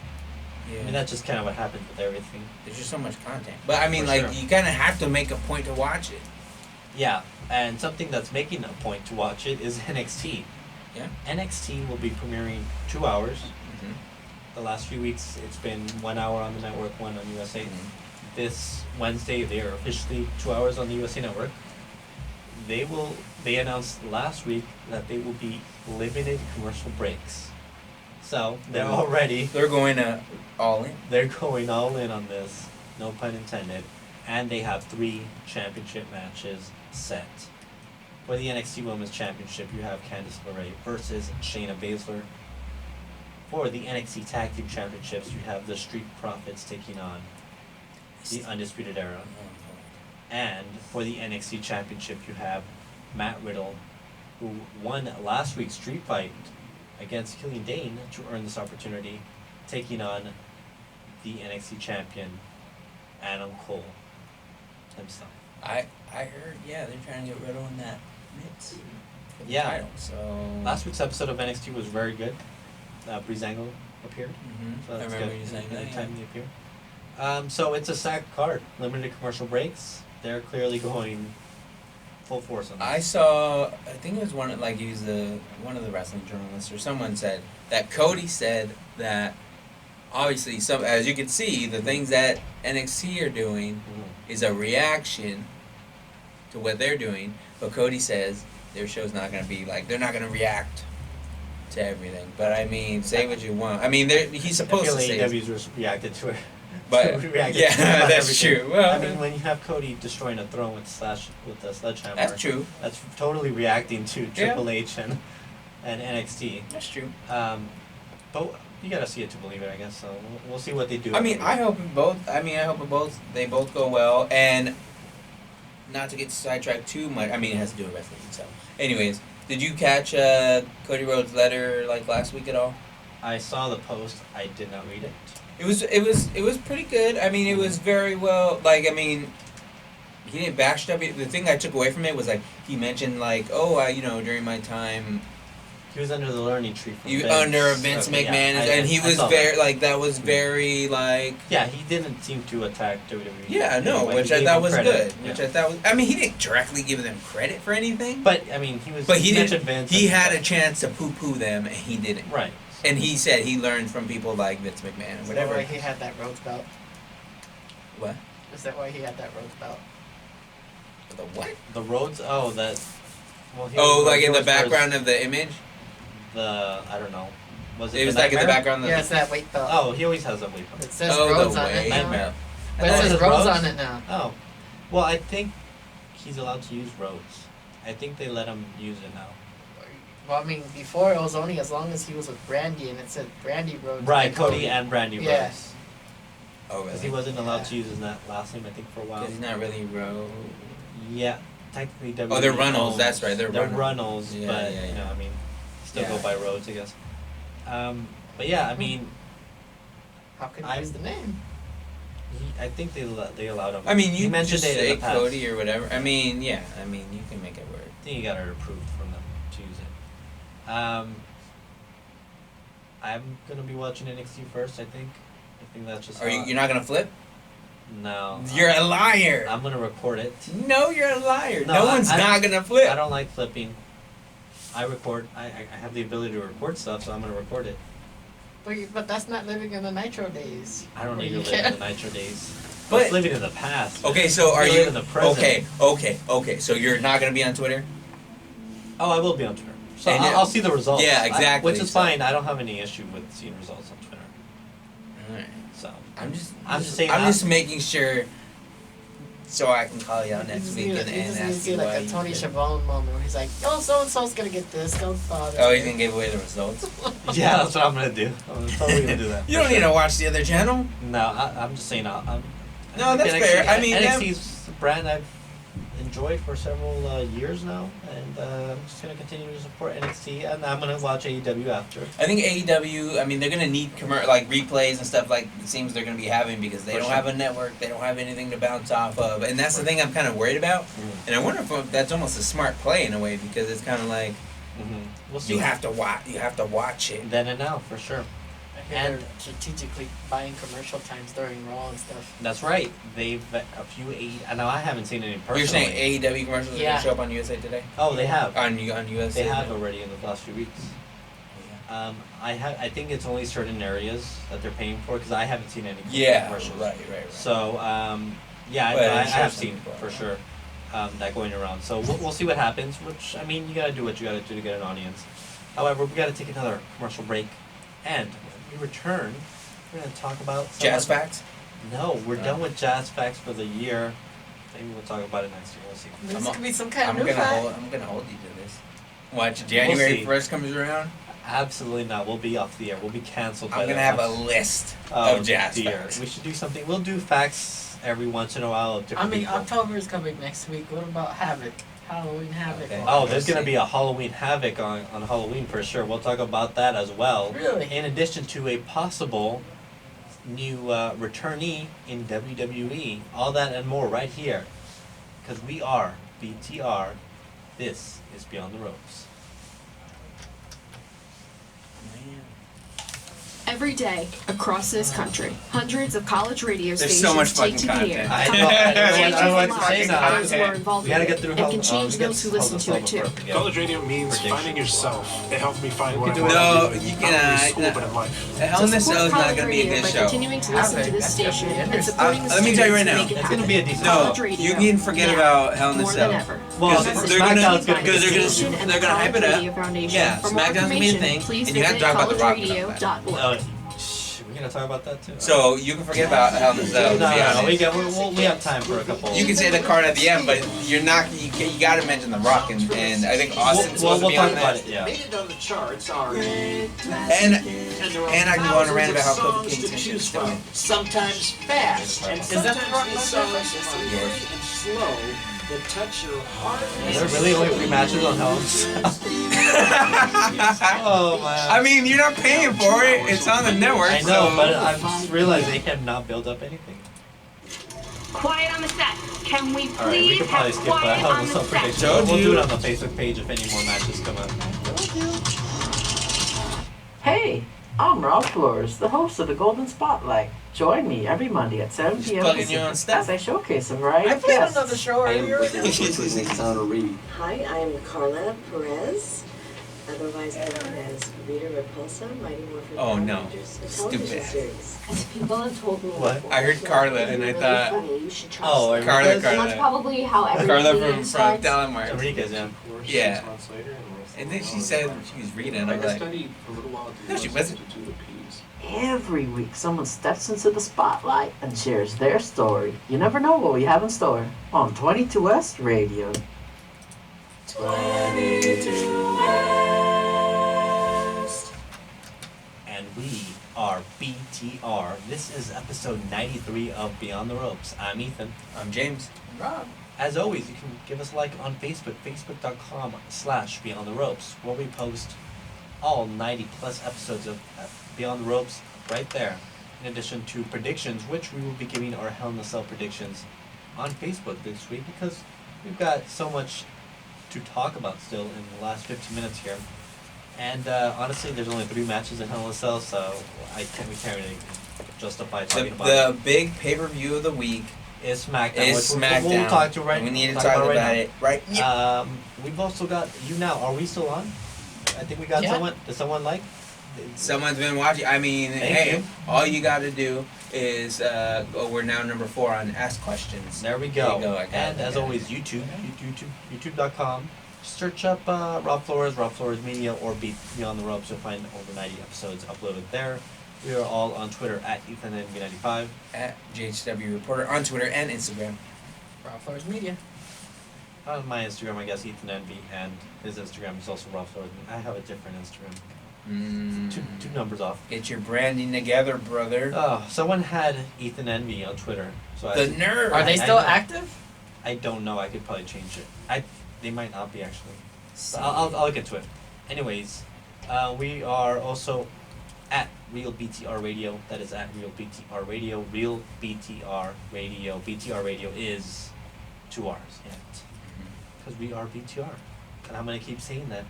yeah. I mean, that's just kind of what happens with everything. There's just so much content. But I mean, For like, sure. you kind of have to make a point to watch it. Yeah, and something that's making a point to watch it is NXT. Yeah. NXT will be premiering 2 hours. Mm-hmm. The last few weeks, it's been 1 hour on the network, 1 on USA. Mm-hmm. This Wednesday, they are officially 2 hours on the USA Network. They announced last week that they will be limited commercial breaks. So they're already They're going all in. they're going all in on this, no pun intended, and they have 3 championship matches set. For the NXT Women's Championship, you have Candice LeRae versus Shayna Baszler. For the NXT Tag Team Championships, you have the Street Profits taking on the Undisputed Era. And for the NXT Championship, you have Matt Riddle, who won last week's street fight against Killian Dane to earn this opportunity, taking on the NXT champion, Adam Cole himself. I heard, yeah, they're trying to get Riddle in that mix for the Yeah. title. So Last week's episode of NXT was very good. Breezango appeared. Mm-hmm. So I that's remember good. you saying that. Anytime he appeared. So it's a stacked card, limited commercial breaks. They're clearly going full force on this. I saw, I think it was one of one of the wrestling journalists or someone said that Cody said that obviously as you can see, the things that NXT are doing Mhm. is a reaction to what they're doing, but Cody says their show's not going to be like, they're not going to react to everything. But I mean, say what you want. I mean, he's supposed to I say feel AEW's reacted to it. But Reacted yeah, to about that's everything. true. Well, I mean, when you have Cody destroying a throne with a sledgehammer, that's true. That's totally reacting to Yeah. Triple H and NXT. That's true. But you gotta see it to believe it, I guess. So we'll see what they do. I mean, I hope they both go well, and not to get sidetracked too much. I mean, it has to do with wrestling. So, anyways, did you catch Cody Rhodes' letter like last week at all? I saw the post. I did not read it. It was pretty good. I mean, it was very well. Like, I mean, he didn't bash W. The thing I took away from it was like he mentioned like, during my time. He was under the learning tree from You Vince. under Vince Okay, McMahon, yeah, and he I was saw very like that was very like. Yeah, he didn't seem to attack WWE. Yeah, no, anyway. which He I gave thought him was credit. good. Yeah. Which I thought was. I mean, he didn't directly give them credit for anything. But I mean, he was. But he mentioned didn't. Vince. He and had a stuff. chance to poo-poo them, and he didn't. Right. And he said he learned from people like Vince McMahon and Is that whatever. why he had that Rhodes belt? What? Is that why he had that Rhodes belt? The what? The roads. Oh, that. Well, he Oh, was like in the George background Burns, of the image. I don't know. Was it? It was the like in the Nightmare? background of Yeah, the. it's that weight belt. Oh, he always has a weight belt. It says Oh, Rhodes the on it way. now. No. But it Oh, says it's Rhodes Rhodes? on it now. Oh, well, I think he's allowed to use roads. I think they let him use it now. Well, I mean, before it was only as long as he was with Brandy, and it said Brandy Rhodes. Right, and Cody and Brandy Yeah. Rhodes. Oh, really? Because he wasn't allowed to use his last name, I think, for a while. Because he's not really Yeah, technically WWE. Oh, they're Runnels. owns- That's right. They're Runnels. Runnels, Yeah, but yeah, you know, yeah. I mean, still Yeah. go by Rhodes, I guess. But yeah, I mean, How could I'm- he use the name? I think they allowed him. I mean, He you mentioned just it in say the past. Cody or whatever. I mean, yeah. I mean, you can make it work. I think you got it approved from them to use it. I'm gonna be watching NXT first. I think that's just. Are you? You're not gonna flip? No. You're a liar. I'm gonna record it. No, you're a liar. No, No, one's I- not gonna flip. I don't like flipping. I record. I have the ability to record stuff, so I'm gonna record it. But that's not living in the Nitro days. I don't Where need to you live in can't- the Nitro days. But- Let's living in the past. Okay, so are Let's you live in the present. okay? So you're not gonna be on Twitter? Oh, I will be on Twitter. So And I'll see the results. Yeah, exactly, which is so- fine. I don't have any issue with seeing results on Twitter. Alright. So I'm just saying I'm that- just making sure so I can call you out next week and just ask see you like why a you Tony did. Schiavone moment where he's like, "Oh, so and so's gonna get this. Don't bother." Oh, he's gonna give away the results. yeah, that's what I'm gonna do. I'm totally gonna do that. You don't need to watch the other channel. No, I'm just saying. I'm No, that's fair. I mean, NXT's a brand I've enjoyed for several years now, and I'm just gonna continue to support NXT, and I'm gonna watch AEW after. I think AEW. I mean, they're gonna need like replays and stuff like it seems they're gonna be having because they For don't sure. have a network. They don't have anything to bounce off of, and that's the thing I'm kind of worried about. And I wonder if that's almost a smart play in a way because it's kind of like We'll see. you have to watch it. Then and now, for sure. I hear And- they're strategically buying commercial times during Raw and stuff. That's right. They've a few and now I haven't seen any personally. You're saying AEW commercials are Yeah. gonna show up on USA Today? Oh, they have. On USA. They have already in the last few weeks. I think it's only certain areas that they're paying for because I haven't seen any Yeah. commercials. Right. So yeah, But I I'm sure have some seen people for are. sure that going around. So we'll see what happens. Which I mean, you gotta do what you gotta do to get an audience. However, we gotta take another commercial break, and when we return, we're gonna talk about Jazz Facts. No, we're No. done with Jazz Facts for the year. Maybe we'll talk about it next year. We'll see. This I'm could be some kind I'm of new gonna fact. hold you to this. Watch January see. 1st comes around. Absolutely not. We'll be off the air. We'll be canceled. by I'm gonna then. have a list Oh, of Jazz dear. Facts. We should do something. We'll do facts every once in a while of I different mean, people. October is coming next week. What about Havoc? Halloween Havoc. Okay. Oh, there's gonna see. be a Halloween Havoc on Halloween for sure. We'll talk about that as well. Really? In addition to a possible new returnee in WWE. All that and more right here. Because we are BTR. This is Beyond the Ropes. Every day across this country, hundreds of college radio There's stations so much take fucking to the air. content. I Come know, on, I know, change I know what the to say lives now. of those who are involved We gotta in get it, through and Hell- can change let's those who get listen to it too. Hell- College radio means Prediction. finding yourself. It helped me find what I do want it. No, to do. you Not cannot. only in school, but in life. Hell in the Support Cell is not college gonna be a radio good by show. continuing to listen to this That's station definitely and it. supporting the let me tell you right students to now. make it It's gonna happen. be a decent No, College radio. you can forget Now, about Hell in the more Cell. than ever. Well, Because Message they're brought to gonna- you by because the they're gonna- station and they're the gonna hype College it up. Radio Foundation. Yeah, For more SmackDown's gonna be a information, thing, please and you have to visit talk about The Rock about that. collegeradio.org. We're gonna talk about that too. So you can forget about Hell in the Cell. To be honest. We have time for a couple. You can say the card at the end, but you're not. You gotta mention The Rock, and I think Austin's supposed to we'll be talk on about that. it. Yeah. Made it on the charts are And I can go on a rant about how Kofi Kingston should choose still from. win. Sometimes fast, and Is that the sometimes Rock these Lesnar songs versus? are quick and slow that touch your heart. Is there really only 3 matches on Hell in a Cell? Oh man. I mean, you're not paying for it. It's on the network. I know, so. but I just realized they have not built up anything. Quiet on the set. Can we All right, we please could probably have skip quiet Hell in on a the Cell set? prediction. Told We'll do you. it on the Facebook page if any more matches come up. Hey, I'm Rob Flores, the host of the Golden Spotlight. Join me every Monday at 7 Just p.m. plugging your own Pacific stuff. as I showcase a variety I of played guests. another show earlier. Hi, I'm Carla Perez, otherwise known as Rita Repulsa, Mighty Morphin Oh, Power no. Rangers, a Stupid. television series. People have told me What? I heard Carla and I thought funny. You should trust Oh, them. Carla, And that's Carla. probably how every Carla comedian from starts. Telemark. Enriquez, yeah. Yeah. And then she said she was Rita, and I was like, no, she wasn't. Every week, someone steps into the spotlight and shares their story. You never know what we have in store on 22S Radio. 22 And we are BTR. This is episode 93 of Beyond the Ropes. I'm Ethan. I'm James. Rob. As always, you can give us a like on Facebook, facebook.com/Beyond the Ropes, where we post all 90 plus episodes of Beyond the Ropes right there. In addition to predictions, which we will be giving our Hell in a Cell predictions on Facebook this week because we've got so much to talk about still in the last 15 minutes here. And honestly, there's only 3 matches in Hell in a Cell, so we can't really justify talking about The it. big pay-per-view of the week It's SmackDown. is which SmackDown. We'll talk to right. We need to talk talk right about now. it right now. We've also got you now. Are we still on? I think we got Yeah. someone. Does someone like? Someone's been watching. I mean, Thank hey, you. all you got to do is we're now number 4 on Ask Questions. There we There go. you go, I got And it, I as got always, YouTube.com. Search up Rob Flores Media, or Beyond the Ropes. You'll find over 90 episodes uploaded there. We are all on Twitter at EthanNV95. At JHW Reporter on Twitter and Instagram. Rob Flores Media. On my Instagram, I guess EthanNV, and his Instagram is also Rob Flores. I have a different Instagram. Two numbers off. Get your branding together, brother. Oh, someone had Ethan Envy on Twitter. So The nerve. Are they I still know. active? I don't know. I could probably change it. They might not be actually. So I'll get to it. Anyways, we are also at Real BTR Radio. That is at Real BTR Radio. Real BTR Radio. BTR Radio is 2 R's in it. Because we are BTR. And I'm going to keep saying that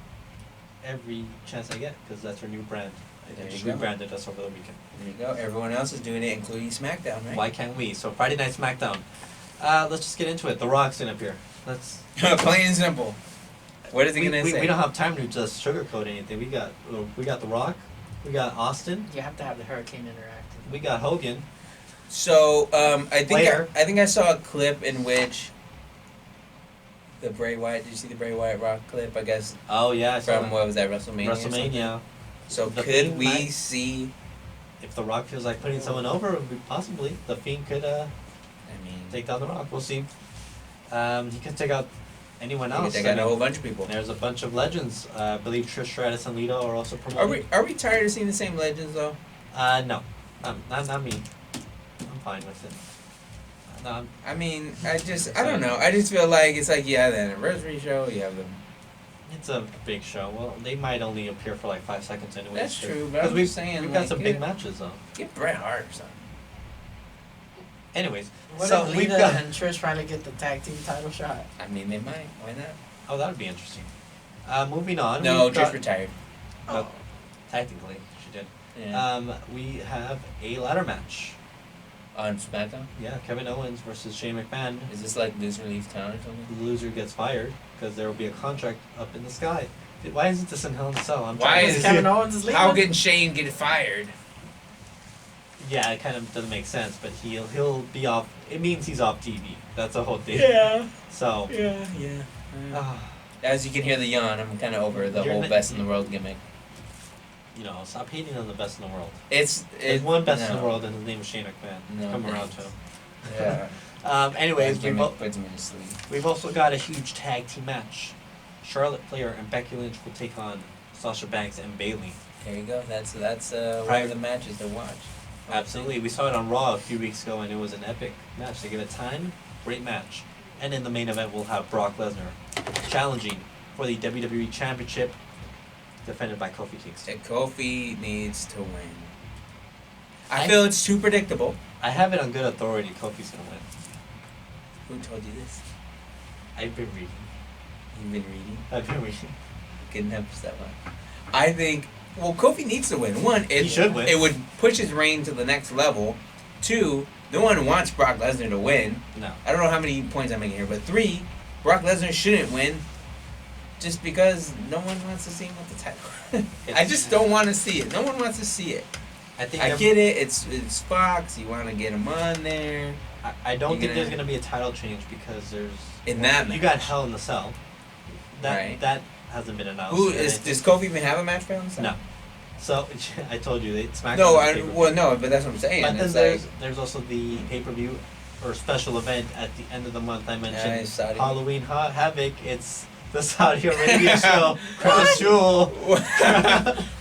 every chance I get, because that's our new brand. There They you just go. rebranded us over the weekend. There you go. Everyone else is doing it, including SmackDown, right? Why can't we? So Friday Night SmackDown. Let's just get into it. The Rock's in up here. Let's. Plain and simple. What is he gonna say? We don't have time to just sugarcoat anything. We got The Rock. We got Austin. You have to have the Hurricane interactive. We got Hogan. So I think Later. I think I saw a clip in which the Bray Wyatt. Did you see the Bray Wyatt Rock clip? I guess Oh yeah, I saw from what was that, WrestleMania? or something? WrestleMania. So The could Fiend we might- see? If The Rock feels like putting someone over, possibly the Fiend could I mean, take down The Rock. We'll see. He could take out anyone else. they got a whole bunch of people. There's a bunch of legends. I believe Trish Stratus and Lita are also promoting. Are we tired of seeing the same legends though? No, not me. I'm fine with it. No, I mean, I don't know. I just feel like it's like you have the anniversary show, you have the. it's a big show. Well, they might only appear for like 5 seconds anyway. That's true, but I'm we've, just saying, we've got like, some big matches though. Get Bret Hart or something. Anyways, What so if we've Lita got. and Trish try to get the tag team title shot? I mean, they might. Why not? Oh, that would be interesting. Moving on. No, we've Trish got- retired. Well, technically, she did. Yeah. We have a ladder match. On SmackDown. Yeah, Kevin Owens versus Shane McMahon. Is this like loser leaves town or something? The loser gets fired because there will be a contract up in the sky. Why isn't this in Hell in a Cell? I'm Why trying Because is to- Kevin Owens is leaving? How can Shane get fired? Yeah, it kind of doesn't make sense, but he'll be off. It means he's off TV. That's the whole thing. Yeah. So. Yeah. ah, As you can hear the yawn, I'm kind of over the You're whole not- best in the world gimmick. stop hating on the best in the world. There's There's one best in no. the world, and his name is Shane McMahon. No, Come around thanks. to him. Yeah. Anyways, That we've, gimmick puts me to sleep. we've also got a huge tag team match. Charlotte Flair and Becky Lynch will take on Sasha Banks and Bayley. There you go. That's one Right. of the matches to watch. Absolutely. We saw it on Raw a few weeks ago, and it was an epic match. They give it time, great match. And in the main event, we'll have Brock Lesnar challenging for the WWE Championship, defended by Kofi Kingston. Kofi needs to win. I I- feel it's too predictable. I have it on good authority. Kofi's gonna win. Who told you this? I've been reading. You've been reading? I've been reading. Couldn't help yourself out. I think, well, Kofi needs to win. One, He should win. It would push his reign to the next level. Two, no one wants Brock Lesnar to win. No. I don't know how many points I'm making here, but three, Brock Lesnar shouldn't win just because no one wants to see him with the title. I just don't want to see it. No one wants to see it. I think I get it. It's Fox. You want to get him on there. I don't think there's gonna be a title change because there's In that you got Hell in the Cell. Right. That hasn't been announced. Who yet. is? Does Kofi even have a match for him? No. So I told you they SmackDown. No, no, but that's what I'm saying. But then It's there's also the pay-per-view or special event at the end of the month. I mentioned Saudi. Halloween Havoc. It's the Saudi Arabia show. Crown Jewel.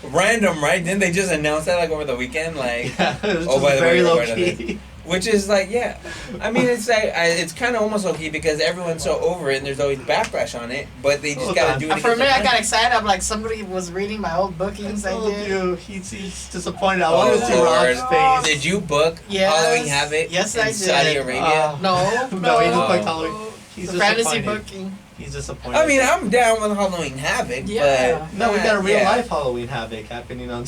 Random, right? Didn't they just announce that like over the weekend? Like, Yeah, it was oh, just by the very way, low we're part of key. this. Which is like, yeah. I mean, it's like it's kind of almost okay because everyone's so over it and there's always backlash on it. But they just Hold gotta on. do it. For a against minute, I the got excited. I'm like, somebody was reading my old bookings. I I told did. you, he's disappointed. I Oh, wanted to see Lord. Rob's face. Did you book Yes. Halloween Havoc Yes, in I did. Saudi Arabia? No, No, he no. looked like Halloween. He's the fantasy disappointed. booking. He's disappointed. I mean, I'm down with Halloween Havoc, Yeah. but No, we got a real yeah. life Halloween Havoc happening on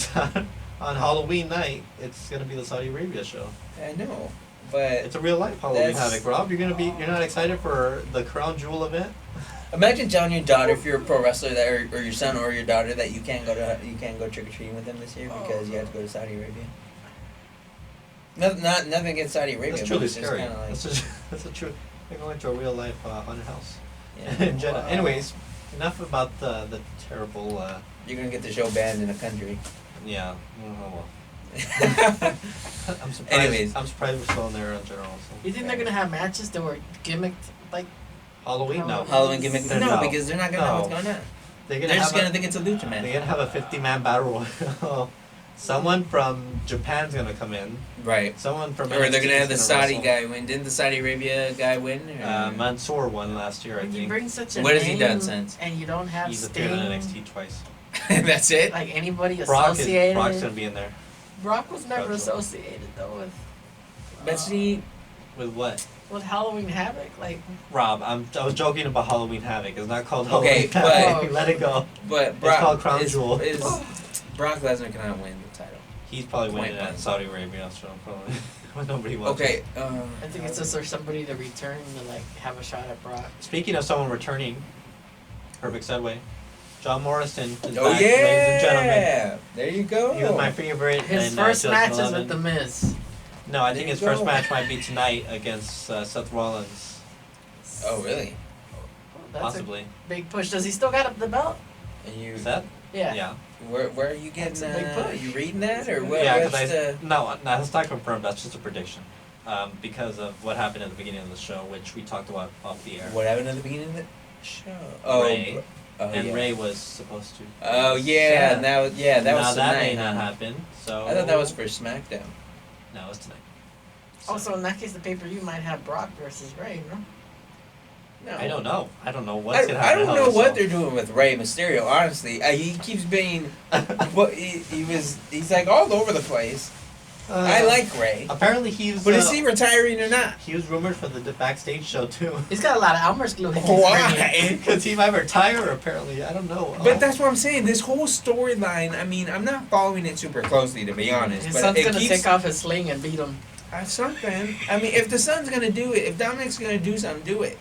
on Halloween night. It's gonna be the Saudi Arabia show. I know, but It's a real life Halloween That's- Havoc. Rob, you're not excited for the Crown Jewel event? imagine telling your daughter if you're a pro wrestler that, or your son or your daughter that you can't go trick or treating with them this year because you have to go to Saudi Arabia. Nothing against Saudi Arabia. That's but truly it's just scary. kinda like, That's a true. They're going to a real life haunted house. yeah. In Jeddah. Anyways, enough about the terrible. You're gonna get the show banned in a country. Yeah. Oh well. I'm surprised. Anyways. I'm surprised we're still in there in general. You think they're gonna have matches that were gimmicked like? Halloween? No. Halloween gimmick? They're No, not. because they're not gonna know what's No. going on. They're They're just have gonna think it's a lucha man. They're gonna have a 50-man battle royal. Someone from Japan's gonna come in. Right. Someone from. Or they're NXT gonna have the is Saudi wrestle. guy win. Didn't the Saudi Arabia guy win? Or? Mansoor won last year, I When you think. bring such a What has he name done since? and you don't have He's appeared Sting, on NXT twice. That's it. like anybody Brock's associated. gonna be in there. Brock was never Brock's gonna- associated though But see, With what? with Halloween Havoc. Like Rob, I was joking about Halloween Havoc. It's not called Okay, Halloween but- Havoc. Let it go. but Brock called Crown Jewel. is Brock Lesnar cannot win the title. He's probably Point winning at blank. Saudi Arabia, so probably when nobody watches. Okay. I think it's just for somebody to return to like have a shot at Brock. Speaking of someone returning, perfect segue. John Morrison is Oh back, yeah! ladies and gentlemen. There you go. He was my favorite. His in, first match is 2011. with The Miz. No, I There think you his first go. match might be tonight against Seth Rollins, Oh really? That's possibly. a big push. Does he still got the belt? And you? Seth? Yeah. Yeah. Where are you getting? That's a big push. You reading that or what? Yeah, what's the? no, that's not confirmed. That's just a prediction, because of what happened at the beginning of the show, which we talked about off the air. What happened at the beginning of the show? Oh, Ray. oh And yeah. Ray was supposed to. Oh yeah, and that was that now was that tonight. may not happen. So I thought that was for SmackDown. No, it's tonight. Oh, so in that case, the pay-per-view might have Brock versus Ray, no? No. I don't know. I don't know what's I gonna don't happen. know what they're doing with Rey Mysterio. Honestly, he keeps being, he's like all over the place. I like Ray, Apparently he's. but is he retiring or not? He was rumored for the backstage show too. He's got a lot of Elmer's glue. he keeps bringing. Why? Because he might retire. Apparently, I don't know. But that's what I'm saying. This whole storyline. I mean, I'm not following it super closely to be honest. His but son's it gonna keeps, take off his sling and beat him. Something. I mean, if the son's gonna do it, if Dominic's gonna do something, do it.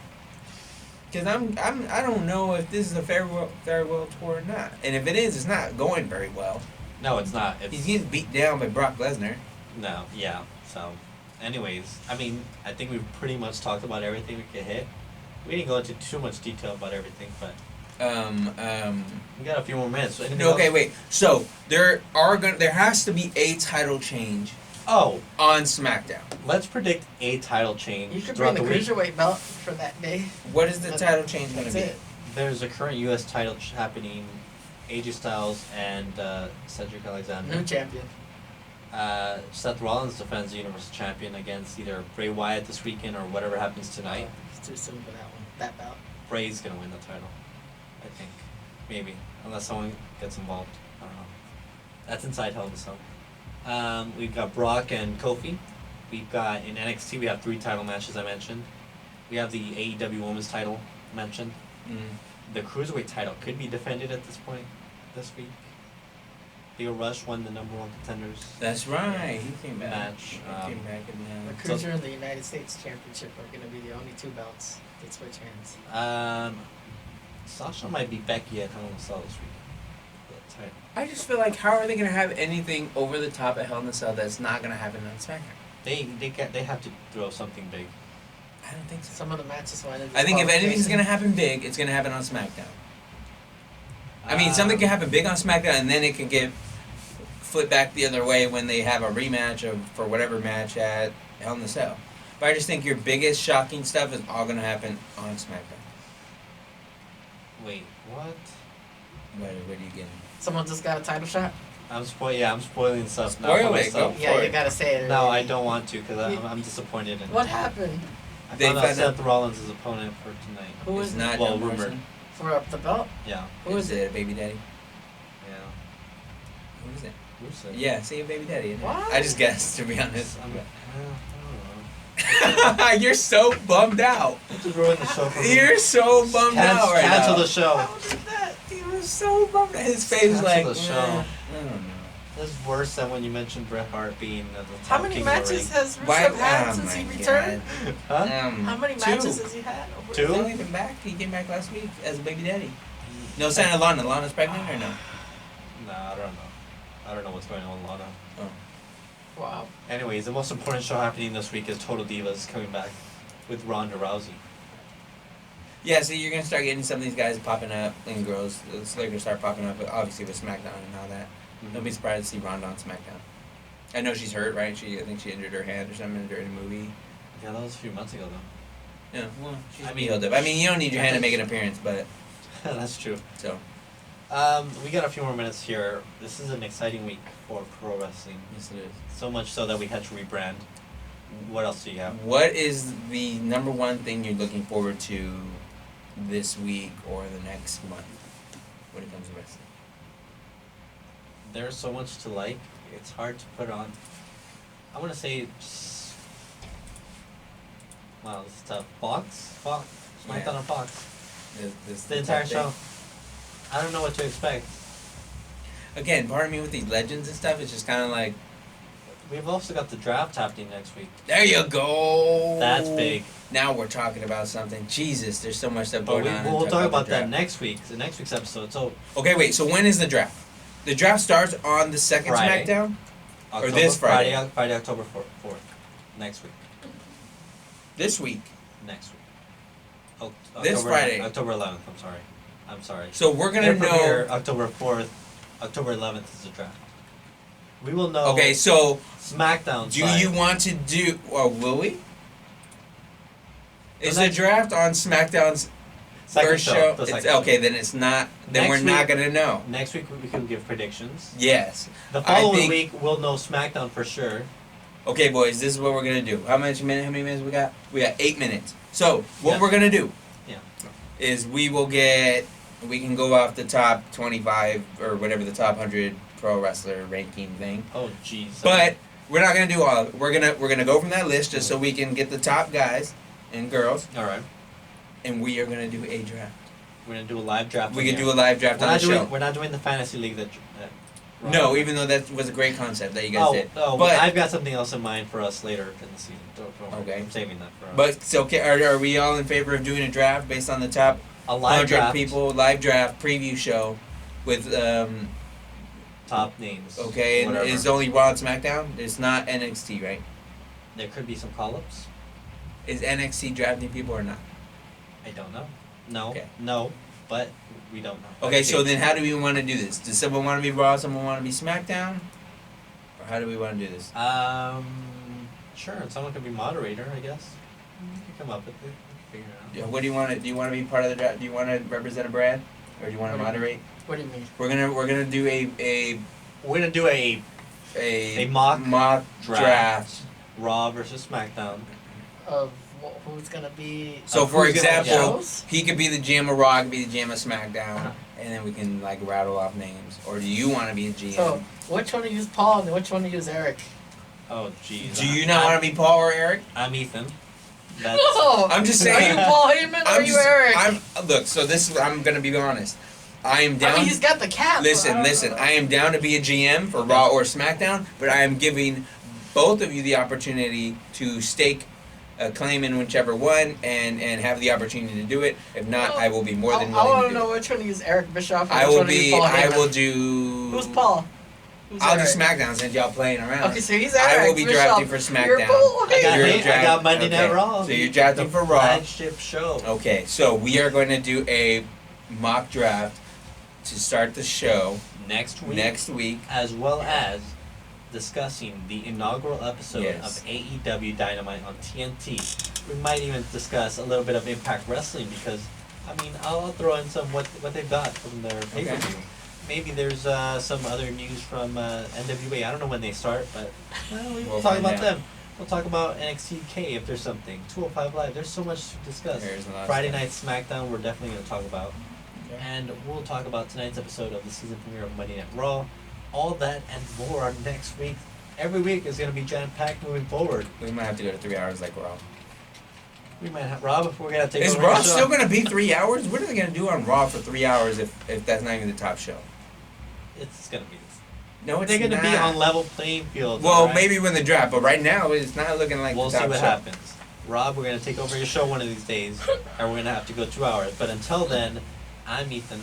Because I don't know if this is a farewell tour or not. And if it is, it's not going very well. No, it's not. It's, He's getting beat down by Brock Lesnar. No, yeah. So, anyways, I mean, I think we've pretty much talked about everything we could hit. We didn't go into too much detail about everything, but we got a few more minutes. So anything Okay, else? wait. So there has to be a title change Oh, on SmackDown. let's predict a title change You could throughout bring the the week. cruiserweight belt for that day. What is the That- title change going to That's be? it. There's a current U.S. title happening. AJ Styles and Cedric Alexander. New champion. Seth Rollins defends the Universal Champion against either Bray Wyatt this weekend or whatever happens tonight. It's too soon for that one. That belt. Bray's gonna win the title, I think, maybe, unless someone gets involved. I don't know. That's inside Hell in a Cell. We've got Brock and Kofi. We've got in NXT we have 3 title matches I mentioned. We have the AEW Women's title mentioned. Mm. The Cruiserweight title could be defended at this point this week. Leo Rush won the number 1 contenders That's right. He came back. match. He came back and The Cruiser and the United States Championship are going to be the only 2 belts that switch hands. Sasha might be Becky at Hell in a Cell this week. The title. I just feel like, how are they gonna have anything over the top at Hell in a Cell that's not gonna happen on SmackDown? They have to throw something big. I don't think so. Some of the matches went into I think if anything's qualification. gonna happen big, it's gonna happen on SmackDown. I mean, something can happen big on SmackDown, and then it can get flipped back the other way when they have a rematch for whatever match at Hell in a Cell. But I just think your biggest shocking stuff is all gonna happen on SmackDown. Wait, what? What are you getting? Someone just got a title shot? I'm spoiling stuff now Spoil for it, myself. go. Yeah, For you it. gotta say it. No, I don't want to because I'm disappointed in What it. happened? I They found out found Seth out- Rollins' is opponent for tonight. Who It's is not Well, John rumored. Morrison. for up the belt? Yeah, Who is it? Baby Daddy? yeah. Who is it? Who's it? Yeah, say Baby Daddy. Isn't it? What? I just guessed, to be honest. I don't know. You're so bummed out. Just ruined the show for me. You're so bummed out right Cancel now. the show. How did that? He was so bummed out. His face was Cancel like, the show. I don't know. That's worse than when you mentioned Bret Hart being the top How many king of the matches ring. has Why? Rusev had since my he returned? Huh? How many two. matches has he had? Over Two? He's only been back. He came back last week as a baby daddy. No sign of Lana. Lana's pregnant or no? Nah, I don't know. I don't know what's going on with Lana. Wow. Anyways, the most important show happening this week is Total Divas coming back with Ronda Rousey. Yeah, so you're gonna start getting some of these guys popping up and girls. So they're gonna start popping up, obviously with SmackDown and all that. Don't be surprised to see Ronda on SmackDown. I know she's hurt, right? I think she injured her hand or something during the movie. Yeah, that was a few months ago though. Yeah, well, she's I mean, healed up. I mean, you don't need your hand to make an appearance, but That's true. so We got a few more minutes here. This is an exciting week for pro wrestling. yes, it is. So much so that we had to rebrand. What else do you have? What is the number one thing you're looking forward to this week or the next month when it comes to wrestling? There's so much to like. It's hard to put on. I want to say, wow, this is tough. Fox, SmackDown Yeah. on Fox. This The entire tough show. thing. I don't know what to expect. Again, part of me with these legends and stuff is just kind of like, We've also got the draft happening next week. there you go. That's big. Now we're talking about something. Jesus, there's so much stuff But going on. we'll talk about the that draft. next week. The next week's episode. So Okay, wait. So when is the draft? The draft starts on the second Friday. SmackDown. October, this Friday. Friday, October 4th. Next week. This week. Next week. This Friday. October 11th. I'm sorry. So we're gonna Their premiere, know. October 4th. October 11th is the draft. We will know. Okay, so SmackDown. do side. you want to do? Or will we? Is the next- draft on SmackDown's Second first show? the It's, second okay, then it's not. Then Next we're not week- gonna know. Next week we can give predictions. Yes. The I following think- week we'll know SmackDown for sure. Okay, boys. This is what we're gonna do. How many minutes we got? We got 8 minutes. So what Yeah. we're gonna do? Yeah. Is we can go off the top 25 or whatever the top 100 pro wrestler ranking thing. Oh jeez. But we're not gonna do all of it. We're gonna go from that list just so we can get the top guys and girls, all right, and we are gonna do a draft. we're gonna do a live draft. We can do a live draft on the show. We're not doing the fantasy league that. No, even though that was a great concept that you guys did. Oh, But I've got something else in mind for us later in the season. Don't worry. Okay. I'm saving that for us. but it's okay. Are we all in favor of doing a draft based on the top a live 100 draft, people live draft preview show with top names. okay, and whatever. is only Raw and SmackDown? It's not NXT, right? There could be some call-ups. Is NXT drafting people or not? I don't know. No. Okay. No, but we don't know. Okay, so then how do we want to do this? Does someone want to be Raw? Someone want to be SmackDown? Or how do we want to do this? Sure. Someone could be moderator, I guess. We can come up with it. We can figure it out. Yeah, what do you want to? Do you want to be part of the draft? Do you want to represent a brand, or do you want to What do you moderate? What do you mean? We're gonna do a We're gonna do a mock draft. Raw versus SmackDown. Of who's gonna be? So for who's gonna example, shows? he could be the GM of Raw, I could be the GM of SmackDown, and then we can like rattle off names. Or do you want to be a GM? So which one to use Paul and which one to use Eric? Oh jeez. do you not want to be Paul or Eric? I'm Ethan. That's Oh, I'm just Are saying. you Paul Heyman or are you Eric? Look. So this is. I'm gonna be honest. I am down. I mean, he's got the cap. Listen. I am down to be a GM for Raw or SmackDown, but I am giving both of you the opportunity to stake a claim in whichever one and have the opportunity to do it. If not, I will be more than I willing want to to do know it. which one to use Eric Bischoff. And I which will one to use be. Paul I Heyman. will do. Who's Paul? Who's I'll Eric? do SmackDown since y'all playing around. Okay, so he's Eric. I will be Bischoff. drafting for You're SmackDown. Paul I got, Heyman. I got Monday Night okay. Raw. So you're drafting the for Raw. flagship show. Okay, so we are going to do a mock draft to start the show Next week, as well as discussing the inaugural episode Yes. of AEW Dynamite on TNT. We might even discuss a little bit of Impact Wrestling because, I mean, I'll throw in some what they've got from their pay-per-view. Maybe there's some other news from NWA. I don't know when they start, but we'll talk find about out. them. We'll talk about NXT UK if there's something. 205 Live. There's so much to discuss. There's a lot of Friday stuff. Night SmackDown. We're definitely going to talk about. Okay. And we'll talk about tonight's episode of the season premiere of Monday Night Raw. All that and more next week. Every week is going to be jam-packed moving forward. We might have to go to 3 hours like Raw. We might have Rob. We're going to take Is over Raw the show. still going to be 3 hours? What are they going to do on Raw for 3 hours if that's not even the top show? It's going to be this. No, it's They're going to be not. on level playing field. Well, alright? maybe when the draft, but right now it's not looking like We'll the see top what show. happens. Rob, we're going to take over your show one of these days, and we're going to have to go 2 hours. But until then, I'm Ethan.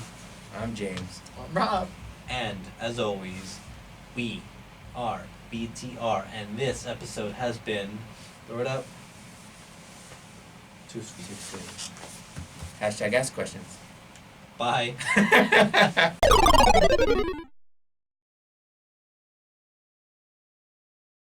I'm James. Rob. And, as always, we are BTR. And this episode has been... Throw it up. Too sweet. Hashtag ask questions. Bye.